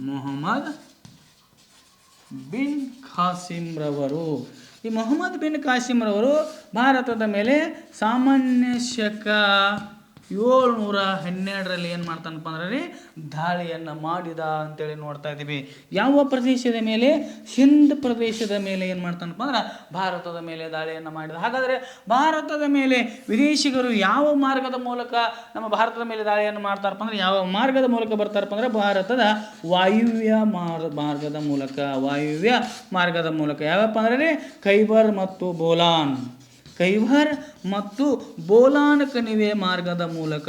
ಮೊಹಮ್ಮದ್ ಬಿನ್ ಕಾಸಿಂ ರವರು. ಈ ಮೊಹಮ್ಮದ್ ಬಿನ್ ಕಾಸಿಂ ರವರು ಭಾರತದ ಮೇಲೆ ಸಾಮಾನ್ಯ ಶಕ 712ರಲ್ಲಿ ಏನು ಮಾಡ್ತಾನಪ್ಪ ಅಂದ್ರೆ ರೀ ದಾಳಿಯನ್ನು ಮಾಡಿದ ಅಂತೇಳಿ ನೋಡ್ತಾ ಇದ್ದೀವಿ. ಯಾವ ಪ್ರದೇಶದ ಮೇಲೆ? ಸಿಂಧ್ ಪ್ರದೇಶದ ಮೇಲೆ ಏನು ಮಾಡ್ತಾನಪ್ಪ ಅಂದ್ರೆ ಭಾರತದ ಮೇಲೆ ದಾಳಿಯನ್ನು ಮಾಡಿದ. ಹಾಗಾದರೆ ಭಾರತದ ಮೇಲೆ ವಿದೇಶಿಗರು ಯಾವ ಮಾರ್ಗದ ಮೂಲಕ ನಮ್ಮ ಭಾರತದ ಮೇಲೆ ದಾಳಿಯನ್ನು ಮಾಡ್ತಾರಪ್ಪ ಅಂದ್ರೆ ಯಾವ ಮಾರ್ಗದ ಮೂಲಕ ಬರ್ತಾರಪ್ಪ ಅಂದ್ರೆ ಭಾರತದ ವಾಯುವ್ಯ ಮಾರ್ಗದ ಮೂಲಕ. ವಾಯುವ್ಯ ಮಾರ್ಗದ ಮೂಲಕ ಯಾವಪ್ಪ ಅಂದ್ರೆ ರೀ ಖೈಬರ್ ಮತ್ತು ಬೋಲಾನ್. ಖೈಬರ್ ಮತ್ತು ಬೋಲಾನ್ ಕಣಿವೆ ಮಾರ್ಗದ ಮೂಲಕ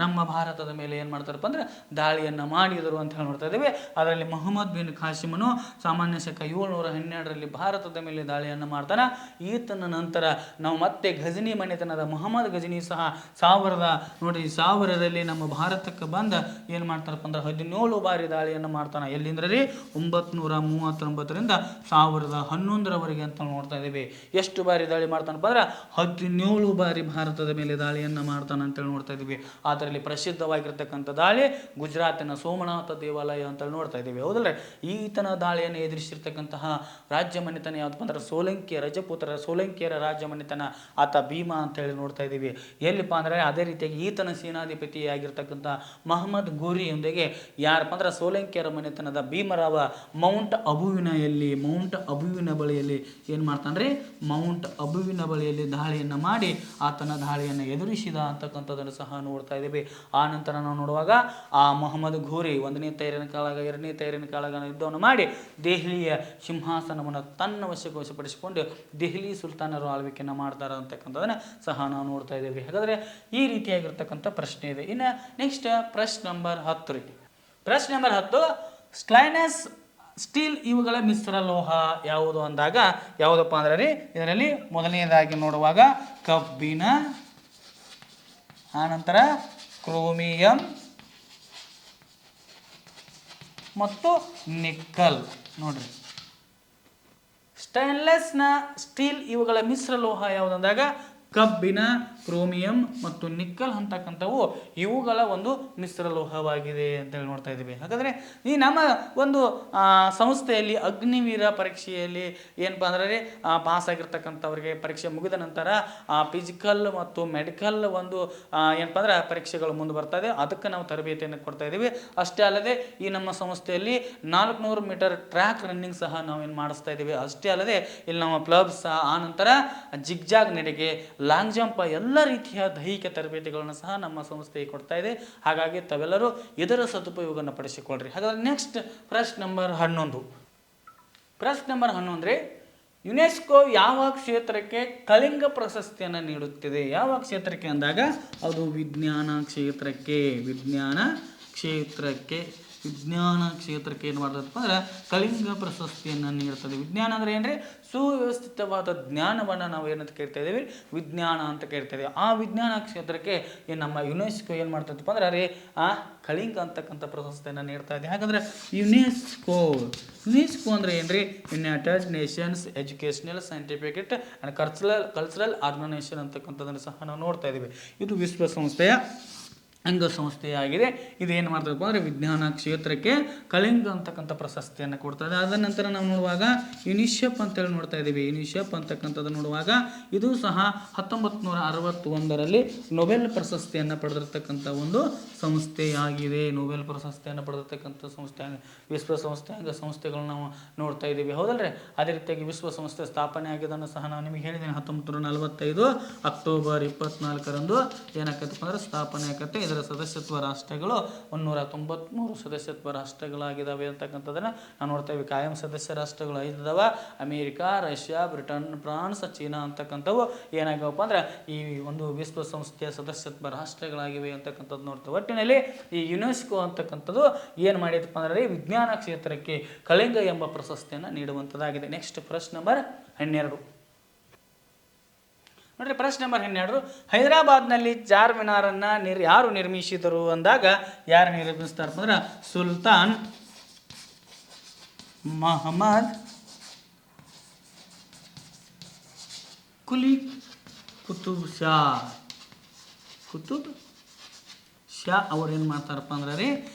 ನಮ್ಮ ಭಾರತದ ಮೇಲೆ ಏನು ಮಾಡ್ತಾರಪ್ಪ ಅಂದ್ರೆ ದಾಳಿಯನ್ನು ಮಾಡಿದರು ಅಂತ ಹೇಳಿ ನೋಡ್ತಾ ಇದ್ದೇವೆ. ಅದರಲ್ಲಿ ಮೊಹಮ್ಮದ್ ಬಿನ್ ಕಾಸಿಮನು ಸಾಮಾನ್ಯ ಶಕ 712ರಲ್ಲಿ ಭಾರತದ ಮೇಲೆ ದಾಳಿಯನ್ನು ಮಾಡ್ತಾನೆ. ಈತನ ನಂತರ ನಾವು ಮತ್ತೆ ಗಜನಿ ಮನೆತನದ ಮೊಹಮ್ಮದ್ ಗಜನಿ ಸಹ 1000ರಲ್ಲಿ ನಮ್ಮ ಭಾರತಕ್ಕೆ ಬಂದ ಏನು ಮಾಡ್ತಾರಪ್ಪ ಅಂದ್ರೆ 17 ಬಾರಿ ದಾಳಿಯನ್ನು ಮಾಡ್ತಾನೆ. ಎಲ್ಲಿಂದ್ರೆ ರೀ 939ರಿಂದ 1011ರವರೆಗೆ ಅಂತ ನೋಡ್ತಾ ಇದ್ದೀವಿ. ಎಷ್ಟು ಬಾರಿ ದಾಳಿ ಮಾಡ್ತಾನಪ್ಪ ಅಂದ್ರೆ 17 ಬಾರಿ ಭಾರತದ ಮೇಲೆ ದಾಳಿಯನ್ನು ಮಾಡ್ತಾನೆ ಅಂತೇಳಿ ನೋಡ್ತಾ ಇದ್ದೀವಿ. ಅದರಲ್ಲಿ ಪ್ರಸಿದ್ಧವಾಗಿರ್ತಕ್ಕಂಥ ದಾಳಿ ಗುಜರಾತಿನ ಸೋಮನಾಥ ದೇವಾಲಯ ಅಂತೇಳಿ ನೋಡ್ತಾ ಇದ್ದೀವಿ. ಹೌದಲ್ರಿ? ಈತನ ದಾಳಿಯನ್ನು ಎದುರಿಸಿರ್ತಕ್ಕಂತಹ ರಾಜ್ಯ ಮನೆತನ ಯಾವ್ದಪ್ಪ ಅಂದ್ರೆ ಸೋಲಂಕಿಯ ರಜಪೂತರ ಸೋಲಂಕಿಯರ ರಾಜ್ಯ ಮನೆತನ ಆತ ಭೀಮಾ ಅಂತ ಹೇಳಿ ನೋಡ್ತಾ ಇದ್ದೀವಿ. ಎಲ್ಲಿಪ್ಪ ಅಂದ್ರೆ ಅದೇ ರೀತಿಯಾಗಿ ಈತನ ಸೇನಾಧಿಪತಿಯಾಗಿರ್ತಕ್ಕಂಥ ಮಹಮ್ಮದ್ ಗೋರಿಯೊಂದಿಗೆ ಯಾರಪ್ಪ ಅಂದ್ರೆ ಸೋಲಂಕಿಯರ ಮನೆತನದ ಭೀಮರಾವ ಮೌಂಟ್ ಅಬುವಿನ ಬಳಿಯಲ್ಲಿ ಏನು ಮಾಡ್ತಾನ್ರಿ? ಮೌಂಟ್ ಅಬುವಿನ ಬಳಿಯಲ್ಲಿ ದಾಳಿಯನ್ನು ಮಾಡಿ ಆತನ ದಾಳಿಯನ್ನು ಎದುರಿಸಿದ ಅಂತಕ್ಕಂಥದ್ದನ್ನು ಸಹ ನೋಡ್ತಾ ಇದ್ದೀವಿ. ಆ ನಂತರ ನಾವು ನೋಡುವಾಗ ಆ ಮೊಹಮ್ಮದ್ ಘೋರಿ 1ನೇ ತೈರಿನ ಕಾಳಗ 2ನೇ ತೈರಿನ ಕಾಳಗ ಯುದ್ಧವನ್ನು ಮಾಡಿ ದೆಹಲಿಯ ಸಿಂಹಾಸನವನ್ನು ತನ್ನ ವಶಪಡಿಸಿಕೊಂಡು ದೆಹಲಿ ಸುಲ್ತಾನರು ಆಳ್ವಿಕೆಯನ್ನು ಮಾಡ್ತಾರೆ ಅಂತಕ್ಕಂಥದ್ದನ್ನು ಸಹ ನಾವು ನೋಡ್ತಾ ಇದ್ದೀವಿ. ಹಾಗಾದರೆ ಈ ರೀತಿಯಾಗಿರ್ತಕ್ಕಂಥ ಪ್ರಶ್ನೆ ಇದೆ. ಇನ್ನು ನೆಕ್ಸ್ಟ್ ಪ್ರಶ್ನೆ ನಂಬರ್ 10 ರೀ. ಪ್ರಶ್ನೆ ನಂಬರ್ 10 ಸ್ಟೈನ್ಲೆಸ್ ಸ್ಟೀಲ್ ಇವುಗಳ ಮಿಶ್ರ ಲೋಹ ಯಾವುದು ಅಂದಾಗ ಯಾವುದಪ್ಪ ಅಂದ್ರೆ ರೀ ಇದರಲ್ಲಿ ಮೊದಲನೇದಾಗಿ ನೋಡುವಾಗ ಕಬ್ಬಿಣ, ಆನಂತರ ಕ್ರೋಮಿಯಂ ಮತ್ತು ನಿಕ್ಕಲ್. ನೋಡ್ರಿ, ಸ್ಟೈನ್ಲೆಸ್ನ ಸ್ಟೀಲ್ ಇವುಗಳ ಮಿಶ್ರ ಲೋಹ ಯಾವುದಂದಾಗ ಕಬ್ಬಿಣ, ಕ್ರೋಮಿಯಂ ಮತ್ತು ನಿಕ್ಕಲ್ ಅಂತಕ್ಕಂಥವು ಇವುಗಳ ಒಂದು ಮಿಶ್ರ ಲೋಹವಾಗಿದೆ ಅಂತೇಳಿ ನೋಡ್ತಾ ಇದ್ದೀವಿ. ಹಾಗಾದರೆ ಈ ನಮ್ಮ ಒಂದು ಸಂಸ್ಥೆಯಲ್ಲಿ ಅಗ್ನಿವೀರ ಪರೀಕ್ಷೆಯಲ್ಲಿ ಏನಪ್ಪ ಅಂದ್ರೆ ಪಾಸ್ ಆಗಿರ್ತಕ್ಕಂಥವ್ರಿಗೆ ಪರೀಕ್ಷೆ ಮುಗಿದ ನಂತರ ಫಿಸಿಕಲ್ ಮತ್ತು ಮೆಡಿಕಲ್ ಒಂದು ಏನಪ್ಪ ಅಂದ್ರೆ ಪರೀಕ್ಷೆಗಳು ಮುಂದೆ ಬರ್ತಾ ಇದೆ. ಅದಕ್ಕೆ ನಾವು ತರಬೇತಿಯನ್ನು ಕೊಡ್ತಾ ಇದ್ದೀವಿ. ಅಷ್ಟೇ ಅಲ್ಲದೆ ಈ ನಮ್ಮ ಸಂಸ್ಥೆಯಲ್ಲಿ 400 ಮೀಟರ್ ಟ್ರ್ಯಾಕ್ ರನ್ನಿಂಗ್ ಸಹ ನಾವೇನು ಮಾಡಿಸ್ತಾ ಇದ್ದೀವಿ. ಅಷ್ಟೇ ಅಲ್ಲದೆ ಇಲ್ಲಿ ನಮ್ಮ ಕ್ಲಬ್ಸ್ ಆನಂತರ ಜಿಗ್ಜಾಗ್ ನಡೆಗೆ, ಲಾಂಗ್ ಜಂಪ್ ಎಲ್ಲ ರೀತಿಯ ದೈಹಿಕ ತರಬೇತಿಗಳನ್ನು ಸಹ ನಮ್ಮ ಸಂಸ್ಥೆಗೆ ಕೊಡ್ತಾ ಇದೆ. ಹಾಗಾಗಿ ತಾವೆಲ್ಲರೂ ಇದರ ಸದುಪಯೋಗವನ್ನು ಪಡಿಸಿಕೊಳ್ಳ್ರಿ. ಹಾಗಾದ್ರೆ ನೆಕ್ಸ್ಟ್ ಪ್ರಶ್ನೆ ನಂಬರ್ 11. ಪ್ರಶ್ನೆ ನಂಬರ್ 11 ಯುನೆಸ್ಕೋ ಯಾವ ಕ್ಷೇತ್ರಕ್ಕೆ ಕಳಿಂಗ ಪ್ರಶಸ್ತಿಯನ್ನು ನೀಡುತ್ತಿದೆ? ಯಾವ ಕ್ಷೇತ್ರಕ್ಕೆ ಅಂದಾಗ ಅದು ವಿಜ್ಞಾನ ಕ್ಷೇತ್ರಕ್ಕೆ ಏನು ಮಾಡ್ತದಪ್ಪ ಅಂದ್ರೆ ಕಳಿಂಗ ಪ್ರಶಸ್ತಿಯನ್ನು ನೀಡ್ತದೆ. ವಿಜ್ಞಾನ ಅಂದ್ರೆ ಏನ್ರಿ? ಸುವ್ಯವಸ್ಥಿತವಾದ ಜ್ಞಾನವನ್ನು ನಾವು ಏನಂತ ಕೇಳ್ತಾ ಇದ್ದೀವಿ? ವಿಜ್ಞಾನ ಅಂತ ಕೇಳ್ತಾ ಇದ್ದೀವಿ. ಆ ವಿಜ್ಞಾನ ಕ್ಷೇತ್ರಕ್ಕೆ ನಮ್ಮ ಯುನೆಸ್ಕೋ ಏನು ಮಾಡ್ತದಪ್ಪ ಅಂದ್ರೆ ಕಳಿಂಗ ಅಂತಕ್ಕಂಥ ಪ್ರಶಸ್ತಿಯನ್ನು ನೀಡ್ತಾ ಇದೆ. ಹಾಗಾದ್ರೆ ಯುನೆಸ್ಕೋ ಅಂದ್ರೆ ಏನ್ರಿ? United nations educational scientific and cultural organisation ಅಂತಕ್ಕಂಥದ್ದನ್ನು ಸಹ ನಾವು ನೋಡ್ತಾ ಇದ್ದೀವಿ. ಇದು ವಿಶ್ವಸಂಸ್ಥೆಯ ಅಂಗಸಂಸ್ಥೆಯಾಗಿದೆ. ಇದು ಏನು ಮಾಡ್ತದಪ್ಪ ಅಂದರೆ ವಿಜ್ಞಾನ ಕ್ಷೇತ್ರಕ್ಕೆ ಕಳಿಂಗ ಅಂತಕ್ಕಂಥ ಪ್ರಶಸ್ತಿಯನ್ನು ಕೊಡ್ತದೆ. ಅದ ನಂತರ ನಾವು ನೋಡುವಾಗ ಯುನಿಸೆಫ್ ಅಂತೇಳಿ ನೋಡ್ತಾ ಇದ್ದೀವಿ. ಯುನಿಸೆಫ್ ಅಂತಕ್ಕಂಥದ್ದು ನೋಡುವಾಗ ಇದು ಸಹ 1961ರಲ್ಲಿ ನೊಬೆಲ್ ಪ್ರಶಸ್ತಿಯನ್ನು ಪಡೆದಿರ್ತಕ್ಕಂಥ ಒಂದು ಸಂಸ್ಥೆಯಾಗಿದೆ. ನೊಬೆಲ್ ಪ್ರಶಸ್ತಿಯನ್ನು ಪಡೆದಿರ್ತಕ್ಕಂಥ ಸಂಸ್ಥೆ ವಿಶ್ವಸಂಸ್ಥೆ ಅಂಗಸಂಸ್ಥೆಗಳನ್ನ ನಾವು ನೋಡ್ತಾ ಇದ್ದೀವಿ. ಹೌದಲ್ರಿ? ಅದೇ ರೀತಿಯಾಗಿ ವಿಶ್ವಸಂಸ್ಥೆ ಸ್ಥಾಪನೆ ಆಗಿದ್ದನ್ನು ಸಹ ನಾನು ನಿಮಗೆ ಹೇಳಿದ್ದೇನೆ. 1945 ಅಕ್ಟೋಬರ್ 24ರಂದು ಏನಾಕತ್ತಪ್ಪ ಅಂದ್ರೆ ಸ್ಥಾಪನೆ ಆಕತ್ತೆ. ಇದರ ಸದಸ್ಯತ್ವ ರಾಷ್ಟ್ರಗಳು 193 ಸದಸ್ಯತ್ವ ರಾಷ್ಟ್ರಗಳಾಗಿದ್ದಾವೆ ಅಂತಕ್ಕಂಥದ್ದನ್ನು ನಾವು ನೋಡ್ತಾ ಇದ್ದೀವಿ. ಕಾಯಂ ಸದಸ್ಯ ರಾಷ್ಟ್ರಗಳು 5 ಇದಾವ. America, Russia, Britain, France, China ಅಂತಕ್ಕಂಥವು ಏನಾಗವಪ್ಪ ಅಂದ್ರೆ ಈ ಒಂದು ವಿಶ್ವಸಂಸ್ಥೆಯ ಸದಸ್ಯತ್ವ ರಾಷ್ಟ್ರಗಳಾಗಿವೆ ಅಂತಕ್ಕಂಥದ್ದು ನೋಡ್ತೇವೆ. ಒಟ್ಟಿನಲ್ಲಿ ಈ ಯುನೆಸ್ಕೋ ಅಂತಕ್ಕಂಥದ್ದು ಏನು ಮಾಡಿದಪ್ಪ ಅಂದ್ರೆ ವಿಜ್ಞಾನ ಕ್ಷೇತ್ರಕ್ಕೆ ಕಳಿಂಗ ಎಂಬ ಪ್ರಶಸ್ತಿಯನ್ನು ನೀಡುವಂಥದ್ದಾಗಿದೆ. ನೆಕ್ಸ್ಟ್ ಪ್ರಶ್ನೆ ನಂಬರ್ 12 ನೋಡ್ರಿ. ಪ್ರಶ್ನೆ ನಂಬರ್ 12 ಹೈದರಾಬಾದ್ನಲ್ಲಿ ಚಾರ್ ಮಿನಾರನ್ನು ಯಾರು ನಿರ್ಮಿಸಿದರು ಅಂದಾಗ ಯಾರು ನಿರ್ಮಿಸ್ತಾರಪ್ಪ ಅಂದ್ರೆ ಸುಲ್ತಾನ್ ಮಹಮ್ಮದ್ ಕುತುಬ್ ಶಾ ಅವ್ರು ಏನು ಮಾಡ್ತಾರಪ್ಪ ಅಂದ್ರೆ ರೀ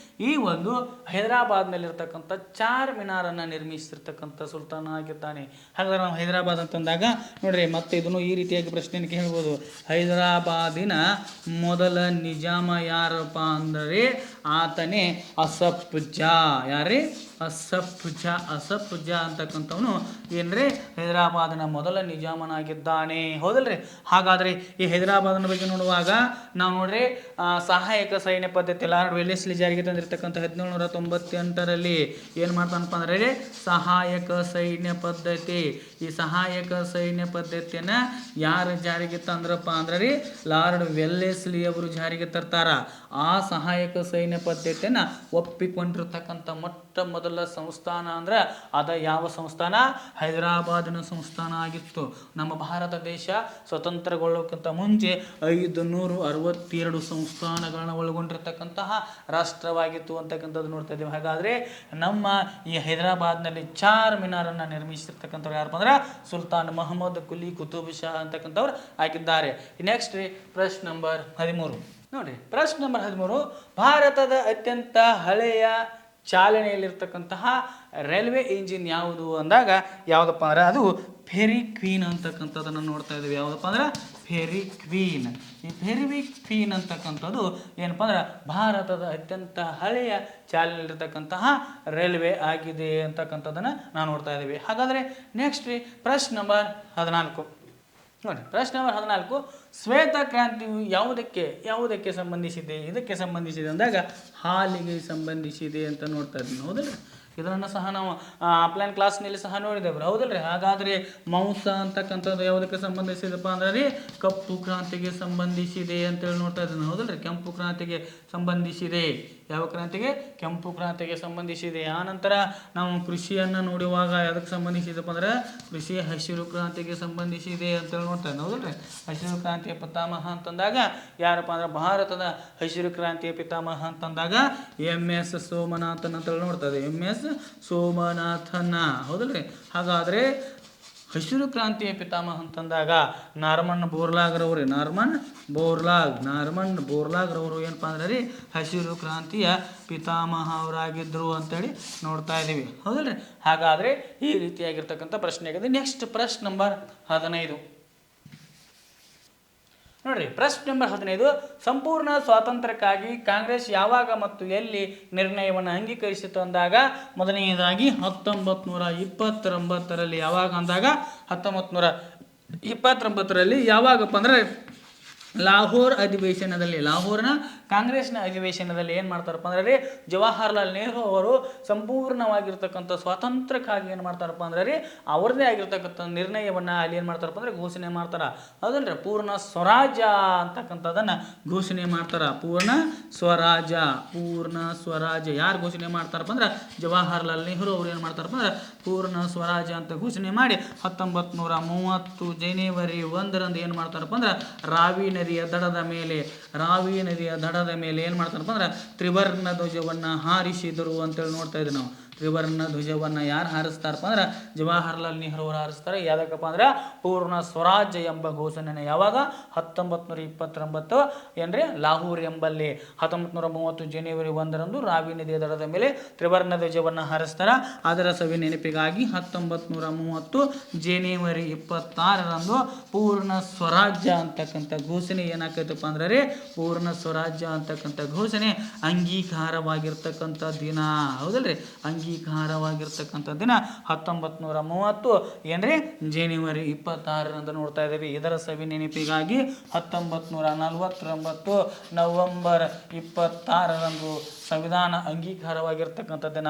ಈ ಒಂದು ಹೈದರಾಬಾದ್ನಲ್ಲಿರ್ತಕ್ಕಂಥ ಚಾರ್ ಮಿನಾರನ್ನು ನಿರ್ಮಿಸಿರ್ತಕ್ಕಂಥ ಸುಲ್ತಾನ ಆಗಿದ್ದಾನೆ. ಹಾಗಾದ್ರೆ ನಾವು ಹೈದರಾಬಾದ್ ಅಂತಂದಾಗ ನೋಡ್ರಿ ಮತ್ತೆ ಇದನ್ನು ಈ ರೀತಿಯಾಗಿ ಪ್ರಶ್ನೆಯನ್ನು ಕೇಳ್ಬೋದು. ಹೈದರಾಬಾದಿನ ಮೊದಲ ನಿಜಾಮ ಯಾರಪ್ಪ ಅಂದರೆ ಆತನೇ ಅಸಫ್ ಜಾ. ಯಾರೇ? ಅಸಫ್ ಜಾ ಅಂತಕ್ಕಂಥವನು ಏನ್ರಿ ಹೈದರಾಬಾದಿನ ಮೊದಲ ನಿಜಾಮನಾಗಿದ್ದಾನೆ. ಹೌದಲ್ರಿ? ಹಾಗಾದರೆ ಈ ಹೈದರಾಬಾದಿನ ಬಗ್ಗೆ ನೋಡುವಾಗ ನಾವು ನೋಡ್ರಿ ಸಹಾಯಕ ಸೈನ್ಯ ಪದ್ಧತಿ ಲಾರ್ಡ್ ವೆಲ್ಲೆಸ್ಲಿ ಜಾರಿಗೆ ತಂದಿರತಕ್ಕಂಥ 1798ರಲ್ಲಿ ಏನು ಮಾಡ್ತಾನಪ್ಪ ಅಂದ್ರೆ ಸಹಾಯಕ ಸೈನ್ಯ ಪದ್ಧತಿ. ಈ ಸಹಾಯಕ ಸೈನ್ಯ ಪದ್ಧತಿಯನ್ನು ಯಾರು ಜಾರಿಗೆ ತಂದ್ರಪ್ಪ ಅಂದ್ರೆ ಲಾರ್ಡ್ ವೆಲ್ಲೆಸ್ಲಿ ಅವರು ಜಾರಿಗೆ ತರ್ತಾರ. ಆ ಸಹಾಯಕ ಸೈನ್ಯ ಪದ್ಧತಿಯನ್ನು ಒಪ್ಪಿಕೊಂಡಿರ್ತಕ್ಕಂಥ ಮೊಟ್ಟ ಮೊದಲ ಸಂಸ್ಥಾನ ಅಂದ್ರೆ ಅದ ಯಾವ ಸಂಸ್ಥಾನ? ಹೈದರಾಬಾದಿನ ಸಂಸ್ಥಾನ ಆಗಿತ್ತು. ನಮ್ಮ ಭಾರತ ದೇಶ ಸ್ವತಂತ್ರಗೊಳ್ಳೋಕ್ಕಿಂತ ಮುಂಚೆ 562 ಸಂಸ್ಥಾನಗಳನ್ನ ಒಳಗೊಂಡಿರ್ತಕ್ಕಂತಹ ರಾಷ್ಟ್ರವಾಗಿತ್ತು. ನಿರ್ಮಾಣವಾಯಿತು ಅಂತಕ್ಕಂಥದ್ದು ನೋಡ್ತಾ ಇದ್ದೀವಿ. ಹಾಗಾದರೆ ನಮ್ಮ ಈ ಹೈದರಾಬಾದ್ನಲ್ಲಿ ಚಾರ್ ಮಿನಾರನ್ನು ನಿರ್ಮಿಸಿರ್ತಕ್ಕಂಥವ್ರು ಯಾರಪ್ಪ ಅಂದ್ರೆ ಸುಲ್ತಾನ್ ಮೊಹಮ್ಮದ್ ಕುಲಿ ಕುತುಬ್ ಶಾ ಅಂತಕ್ಕಂಥವ್ರು ಆಗಿದ್ದಾರೆ. ನೆಕ್ಸ್ಟ್ ರೀ ಪ್ರಶ್ನೆ ನಂಬರ್ 13 ನೋಡಿರಿ. ಪ್ರಶ್ನೆ ನಂಬರ್ 13 ಭಾರತದ ಅತ್ಯಂತ ಹಳೆಯ ಚಾಲನೆಯಲ್ಲಿರ್ತಕ್ಕಂತಹ ರೈಲ್ವೆ ಇಂಜಿನ್ ಯಾವುದು ಅಂದಾಗ ಯಾವುದಪ್ಪ ಅಂದ್ರೆ ಅದು ಫೆರಿ ಕ್ವೀನ್ ಅಂತಕ್ಕಂಥದ್ದನ್ನು ನೋಡ್ತಾ ಇದ್ದೀವಿ. ಯಾವುದಪ್ಪ ಅಂದ್ರೆ ಫೆರಿ ಕ್ವೀನ್. ಈ ಫೆರಿ ಕ್ವೀನ್ ಅಂತಕ್ಕಂಥದ್ದು ಏನಪ್ಪ ಅಂದ್ರೆ ಭಾರತದ ಅತ್ಯಂತ ಹಳೆಯ ಚಾಲನೆಯಲ್ಲಿರ್ತಕ್ಕಂತಹ ರೈಲ್ವೆ ಆಗಿದೆ ಅಂತಕ್ಕಂಥದ್ದನ್ನು ನಾವು ನೋಡ್ತಾ ಇದ್ದೀವಿ. ಹಾಗಾದರೆ ನೆಕ್ಸ್ಟ್ ರೀ ಪ್ರಶ್ನೆ ನಂಬರ್ 14 ನೋಡಿ. ಪ್ರಶ್ನೆ ನಂಬರ್ 14 ಶ್ವೇತ ಕ್ರಾಂತಿಯು ಯಾವುದಕ್ಕೆ ಸಂಬಂಧಿಸಿದೆ, ಇದಕ್ಕೆ ಸಂಬಂಧಿಸಿದೆ ಅಂದಾಗ ಹಾಲಿಗೆ ಸಂಬಂಧಿಸಿದೆ ಅಂತ ನೋಡ್ತಾ ಇದ್ದೀವಿ. ಹೌದಲ್ರಿ? ಇದನ್ನು ಸಹ ನಾವು ಆಫ್ಲೈನ್ ಕ್ಲಾಸ್ನಲ್ಲಿ ಸಹ ನೋಡಿದ್ದೇವೆ. ಹೌದಲ್ರಿ? ಹಾಗಾದರೆ ಮಾಂಸ ಅಂತಕ್ಕಂಥದ್ದು ಯಾವುದಕ್ಕೆ ಸಂಬಂಧಿಸಿದಪ್ಪ ಅಂದ್ರೆ ರೀ ಕಪ್ಪು ಕ್ರಾಂತಿಗೆ ಸಂಬಂಧಿಸಿದೆ ಅಂತೇಳಿ ನೋಡ್ತಾ ಇದ್ದೀನಿ. ಹೌದಲ್ರಿ? ಕೆಂಪು ಕ್ರಾಂತಿಗೆ ಸಂಬಂಧಿಸಿದೆ. ಯಾವ ಕ್ರಾಂತಿಗೆ? ಕೆಂಪು ಕ್ರಾಂತಿಗೆ ಸಂಬಂಧಿಸಿದೆ. ಆನಂತರ ನಾವು ಕೃಷಿಯನ್ನು ನೋಡುವಾಗ ಯಾವುದಕ್ಕೆ ಸಂಬಂಧಿಸಿದಪ್ಪ ಅಂದ್ರೆ ಕೃಷಿ ಹಸಿರು ಕ್ರಾಂತಿಗೆ ಸಂಬಂಧಿಸಿದೆ ಅಂತೇಳಿ ನೋಡ್ತಾ ಇದ್ದೀನಿ. ಹೌದಲ್ರಿ? ಹಸಿರು ಕ್ರಾಂತಿಯ ಪಿತಾಮಹ ಅಂತಂದಾಗ ಯಾರಪ್ಪ ಅಂದ್ರೆ ಭಾರತದ ಹಸಿರು ಕ್ರಾಂತಿಯ ಪಿತಾಮಹ ಅಂತಂದಾಗ MS ಸೋಮನಾಥನ್ ಅಂತೇಳಿ ನೋಡ್ತಾ ಇದ್ದೀವಿ. MS ಸೋಮನಾಥನ. ಹೌದಲ್ರಿ? ಹಾಗಾದರೆ ಹಸಿರು ಕ್ರಾಂತಿಯ ಪಿತಾಮಹ ಅಂತಂದಾಗ ನಾರ್ಮನ್ ಬೋರ್ಲಾಗ್ರವ್ರಿ. ನಾರ್ಮನ್ ಬೋರ್ಲಾಗ್ರವರು ಏನಪ್ಪ ಅಂದ್ರೆ ರೀ ಹಸಿರು ಕ್ರಾಂತಿಯ ಪಿತಾಮಹ ಅವರಾಗಿದ್ದರು ಅಂತೇಳಿ ನೋಡ್ತಾ ಇದ್ದೀವಿ. ಹೌದಲ್ರಿ? ಹಾಗಾದರೆ ಈ ರೀತಿಯಾಗಿರ್ತಕ್ಕಂಥ ಪ್ರಶ್ನೆ ಆಗಿದೆ. ನೆಕ್ಸ್ಟ್ ಪ್ರಶ್ನೆ ನಂಬರ್ 15 ನೋಡ್ರಿ. ಪ್ರಶ್ನೆ ನಂಬರ್ 15 ಸಂಪೂರ್ಣ ಸ್ವಾತಂತ್ರ್ಯಕ್ಕಾಗಿ ಕಾಂಗ್ರೆಸ್ ಯಾವಾಗ ಮತ್ತು ಎಲ್ಲಿ ನಿರ್ಣಯವನ್ನು ಅಂಗೀಕರಿಸಿತು ಅಂದಾಗ ಮೊದಲನೆಯದಾಗಿ 1929ರಲ್ಲಿ. ಯಾವಾಗ ಅಂದಾಗ 1929ರಲ್ಲಿ ಯಾವಾಗಪ್ಪ ಅಂದರೆ ಲಾಹೋರ್ ಅಧಿವೇಶನದಲ್ಲಿ, ಲಾಹೋರ್ನ ಕಾಂಗ್ರೆಸ್ನ ಅಧಿವೇಶನದಲ್ಲಿ ಏನು ಮಾಡ್ತಾರಪ್ಪ ಅಂದ್ರೆ ರೀ ಜವಾಹರ್ಲಾಲ್ ನೆಹರು ಅವರು ಸಂಪೂರ್ಣವಾಗಿರ್ತಕ್ಕಂಥ ಸ್ವಾತಂತ್ರ್ಯಕ್ಕಾಗಿ ಏನು ಮಾಡ್ತಾರಪ್ಪ ಅಂದ್ರೆ ರೀ ಅವ್ರದ್ದೇ ಆಗಿರ್ತಕ್ಕಂಥ ನಿರ್ಣಯವನ್ನು ಅಲ್ಲಿ ಏನು ಮಾಡ್ತಾರಪ್ಪ ಅಂದ್ರೆ ಘೋಷಣೆ ಮಾಡ್ತಾರೆ. ಅದಲ್ರಿ ಪೂರ್ಣ ಸ್ವರಾಜ್ಯ ಅಂತಕ್ಕಂಥದ್ದನ್ನು ಘೋಷಣೆ ಮಾಡ್ತಾರೆ. ಪೂರ್ಣ ಸ್ವರಾಜ್ಯ ಯಾರು ಘೋಷಣೆ ಮಾಡ್ತಾರಪ್ಪ ಅಂದ್ರೆ ಜವಾಹರ್ಲಾಲ್ ನೆಹರು ಅವ್ರು ಏನು ಮಾಡ್ತಾರಪ್ಪ ಅಂದ್ರೆ ಪೂರ್ಣ ಸ್ವರಾಜ್ಯ ಅಂತ ಘೋಷಣೆ ಮಾಡಿ 1930 ಜನವರಿ 1ರಂದು ಏನು ಮಾಡ್ತಾರಪ್ಪ ಅಂದ್ರೆ ರಾವಿ ನದಿಯ ದಡದ ಮೇಲೆ ಏನು ಮಾಡ್ತಾರಪ್ಪ ಅಂದ್ರೆ ತ್ರಿವರ್ಣ ಧ್ವಜವನ್ನು ಹಾರಿಸಿದರು ಅಂತೇಳಿ ನೋಡ್ತಾ ಇದ್ದೀವಿ ನಾವು. ತ್ರಿವರ್ಣ ಧ್ವಜವನ್ನು ಯಾರು ಹಾರಿಸ್ತಾರಪ್ಪ ಅಂದ್ರೆ ಜವಾಹರ್ಲಾಲ್ ನೆಹರು ಅವರು ಹಾರಿಸ್ತಾರೆ. ಯಾವುದಕ್ಕಪ್ಪ ಅಂದ್ರೆ ಪೂರ್ಣ ಸ್ವರಾಜ್ಯ ಎಂಬ ಘೋಷಣೆನ ಯಾವಾಗ 1929 ಏನ್ರಿ ಲಾಹೋರ್ ಎಂಬಲ್ಲಿ 1930 ಜನವರಿ 1ರಂದು ರಾವಿ ನದಿಯ ದಡದ ಮೇಲೆ ತ್ರಿವರ್ಣ ಧ್ವಜವನ್ನು ಹಾರಿಸ್ತಾರೆ. ಅದರ ಸವಿ ನೆನಪಿಗಾಗಿ 1930 ಜನವರಿ 26ರಂದು ಪೂರ್ಣ ಸ್ವರಾಜ್ಯ ಅಂತಕ್ಕಂಥ ಘೋಷಣೆ ಏನಾಗ್ತೈತಪ್ಪ ಅಂದ್ರೆ ರೀ ಪೂರ್ಣ ಸ್ವರಾಜ್ಯ ಅಂತಕ್ಕಂಥ ಘೋಷಣೆ ಅಂಗೀಕಾರವಾಗಿರ್ತಕ್ಕಂಥ ದಿನ. ಹೌದಲ್ರಿ? ಅಂಗೀಕಾರವಾಗಿರ್ತಕ್ಕಂಥ ದಿನ 1930 ಏನ್ರಿ ಜನವರಿ 26ರಂದು ನೋಡ್ತಾ ಇದ್ದೀವಿ. ಇದರ ಸವಿ ನೆನಪಿಗಾಗಿ 1949 ನವೆಂಬರ್ 26ರಂದು ಸಂವಿಧಾನ ಅಂಗೀಕಾರವಾಗಿರ್ತಕ್ಕಂಥ ದಿನ.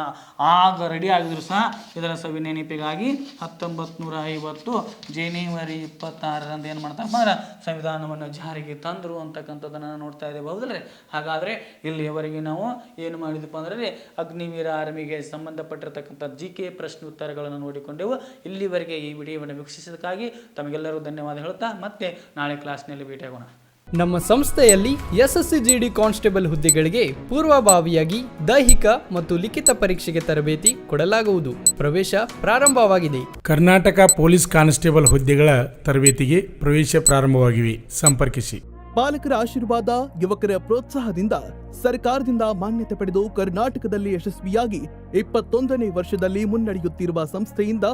ಆಗ ರೆಡಿ ಆಗಿದ್ರು ಸಹ ಇದರ ಸವಿ ನೆನಪಿಗಾಗಿ 1950 ಜನವರಿ 26ರಂದು ಏನು ಮಾಡ್ತಾರಪ್ಪ ಅಂದ್ರೆ ಸಂವಿಧಾನವನ್ನು ಜಾರಿಗೆ ತಂದರು ಅಂತಕ್ಕಂಥದ್ದನ್ನು ನೋಡ್ತಾ ಇದ್ದೇವೆ. ಹೌದಲ್ರಿ? ಹಾಗಾದರೆ ಇಲ್ಲಿಯವರೆಗೆ ನಾವು ಏನು ಮಾಡಿದಪ್ಪ ಅಂದ್ರೆ ಅಗ್ನಿವೀರ ಆರ್ಮಿಗೆ ಸಂಬಂಧಪಟ್ಟಿರ್ತಕ್ಕಂಥ GK ಪ್ರಶ್ನೆ ಉತ್ತರಗಳನ್ನು ನೋಡಿಕೊಂಡೆವು. ಇಲ್ಲಿವರೆಗೆ ಈ ವಿಡಿಯೋವನ್ನು ವೀಕ್ಷಿಸಿದ್ದಕ್ಕಾಗಿ ತಮಗೆಲ್ಲರೂ ಧನ್ಯವಾದ ಹೇಳುತ್ತಾ ಮತ್ತೆ ನಾಳೆ ಕ್ಲಾಸ್ನಲ್ಲಿ ಭೇಟಿಯಾಗೋಣ. ನಮ್ಮ ಸಂಸ್ಥೆಯಲ್ಲಿ SSC GD ಕಾನ್ಸ್ಟೇಬಲ್ ಹುದ್ದೆಗಳಿಗೆ ಪೂರ್ವಭಾವಿಯಾಗಿ ದೈಹಿಕ ಮತ್ತು ಲಿಖಿತ ಪರೀಕ್ಷೆಗೆ ತರಬೇತಿ ಕೊಡಲಾಗುವುದು. ಪ್ರವೇಶ ಪ್ರಾರಂಭವಾಗಿದೆ. ಕರ್ನಾಟಕ ಪೊಲೀಸ್ ಕಾನ್ಸ್ಟೇಬಲ್ ಹುದ್ದೆಗಳ ತರಬೇತಿಗೆ ಪ್ರವೇಶ ಪ್ರಾರಂಭವಾಗಿವೆ. ಸಂಪರ್ಕಿಸಿ. ಪಾಲಕರ ಆಶೀರ್ವಾದ, ಯುವಕರ ಪ್ರೋತ್ಸಾಹದಿಂದ ಸರ್ಕಾರದಿಂದ ಮಾನ್ಯತೆ ಪಡೆದು ಕರ್ನಾಟಕದಲ್ಲಿ ಯಶಸ್ವಿಯಾಗಿ 21ನೇ ವರ್ಷದಲ್ಲಿ ಮುನ್ನಡೆಯುತ್ತಿರುವ ಸಂಸ್ಥೆಯಿಂದ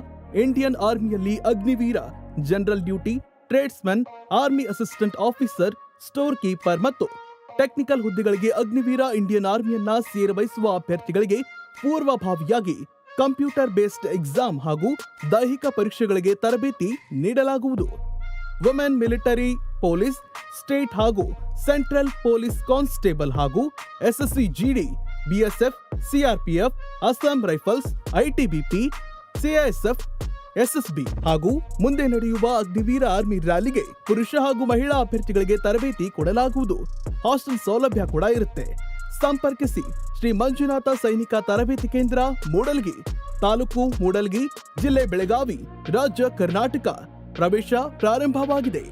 ಇಂಡಿಯನ್ ಆರ್ಮಿಯಲ್ಲಿ Agniveer, general duty, tradesman, army assistant officer, store keeper ಮತ್ತು ಟೆಕ್ನಿಕಲ್ ಹುದ್ದೆಗಳಿಗೆ ಅಗ್ನಿವೀರ ಇಂಡಿಯನ್ ಆರ್ಮಿಯನ್ನ ಸೇರಬಯಸುವ ಅಭ್ಯರ್ಥಿಗಳಿಗೆ ಪೂರ್ವಭಾವಿಯಾಗಿ ಕಂಪ್ಯೂಟರ್ ಬೇಸ್ಡ್ ಎಕ್ಸಾಮ್ ಹಾಗೂ ದೈಹಿಕ ಪರೀಕ್ಷೆಗಳಿಗೆ ತರಬೇತಿ ನೀಡಲಾಗುವುದು. ವುಮೆನ್ ಮಿಲಿಟರಿ, ಪೊಲೀಸ್, ಸ್ಟೇಟ್ ಹಾಗೂ ಸೆಂಟ್ರಲ್ ಪೊಲೀಸ್ ಕಾನ್ಸ್ಟೇಬಲ್ ಹಾಗೂ SSC GD, BSF, CRPF, Assam rifles, ITBP, CISF, SSB ಹಾಗೂ ಮುಂದೆ ನಡೆಯುವ ಅಗ್ನಿವೀರ ಆರ್ಮಿ ರ್ಯಾಲಿಗೆ ಪುರುಷ ಹಾಗೂ ಮಹಿಳಾ ಅಭ್ಯರ್ಥಿಗಳಿಗೆ ತರಬೇತಿ ಕೊಡಲಾಗುವುದು. ಹಾಸ್ಟೆಲ್ ಸೌಲಭ್ಯ ಕೂಡ ಇರುತ್ತೆ. ಸಂಪರ್ಕಿಸಿ ಶ್ರೀ ಮಂಜುನಾಥ ಸೈನಿಕ ತರಬೇತಿ ಕೇಂದ್ರ, ಮೂಡಲ್ಗಿ, ತಾಲೂಕು ಮೂಡಲ್ಗಿ, ಜಿಲ್ಲೆ ಬೆಳಗಾವಿ, ರಾಜ್ಯ ಕರ್ನಾಟಕ. ಪ್ರವೇಶ ಪ್ರಾರಂಭವಾಗಿದೆ.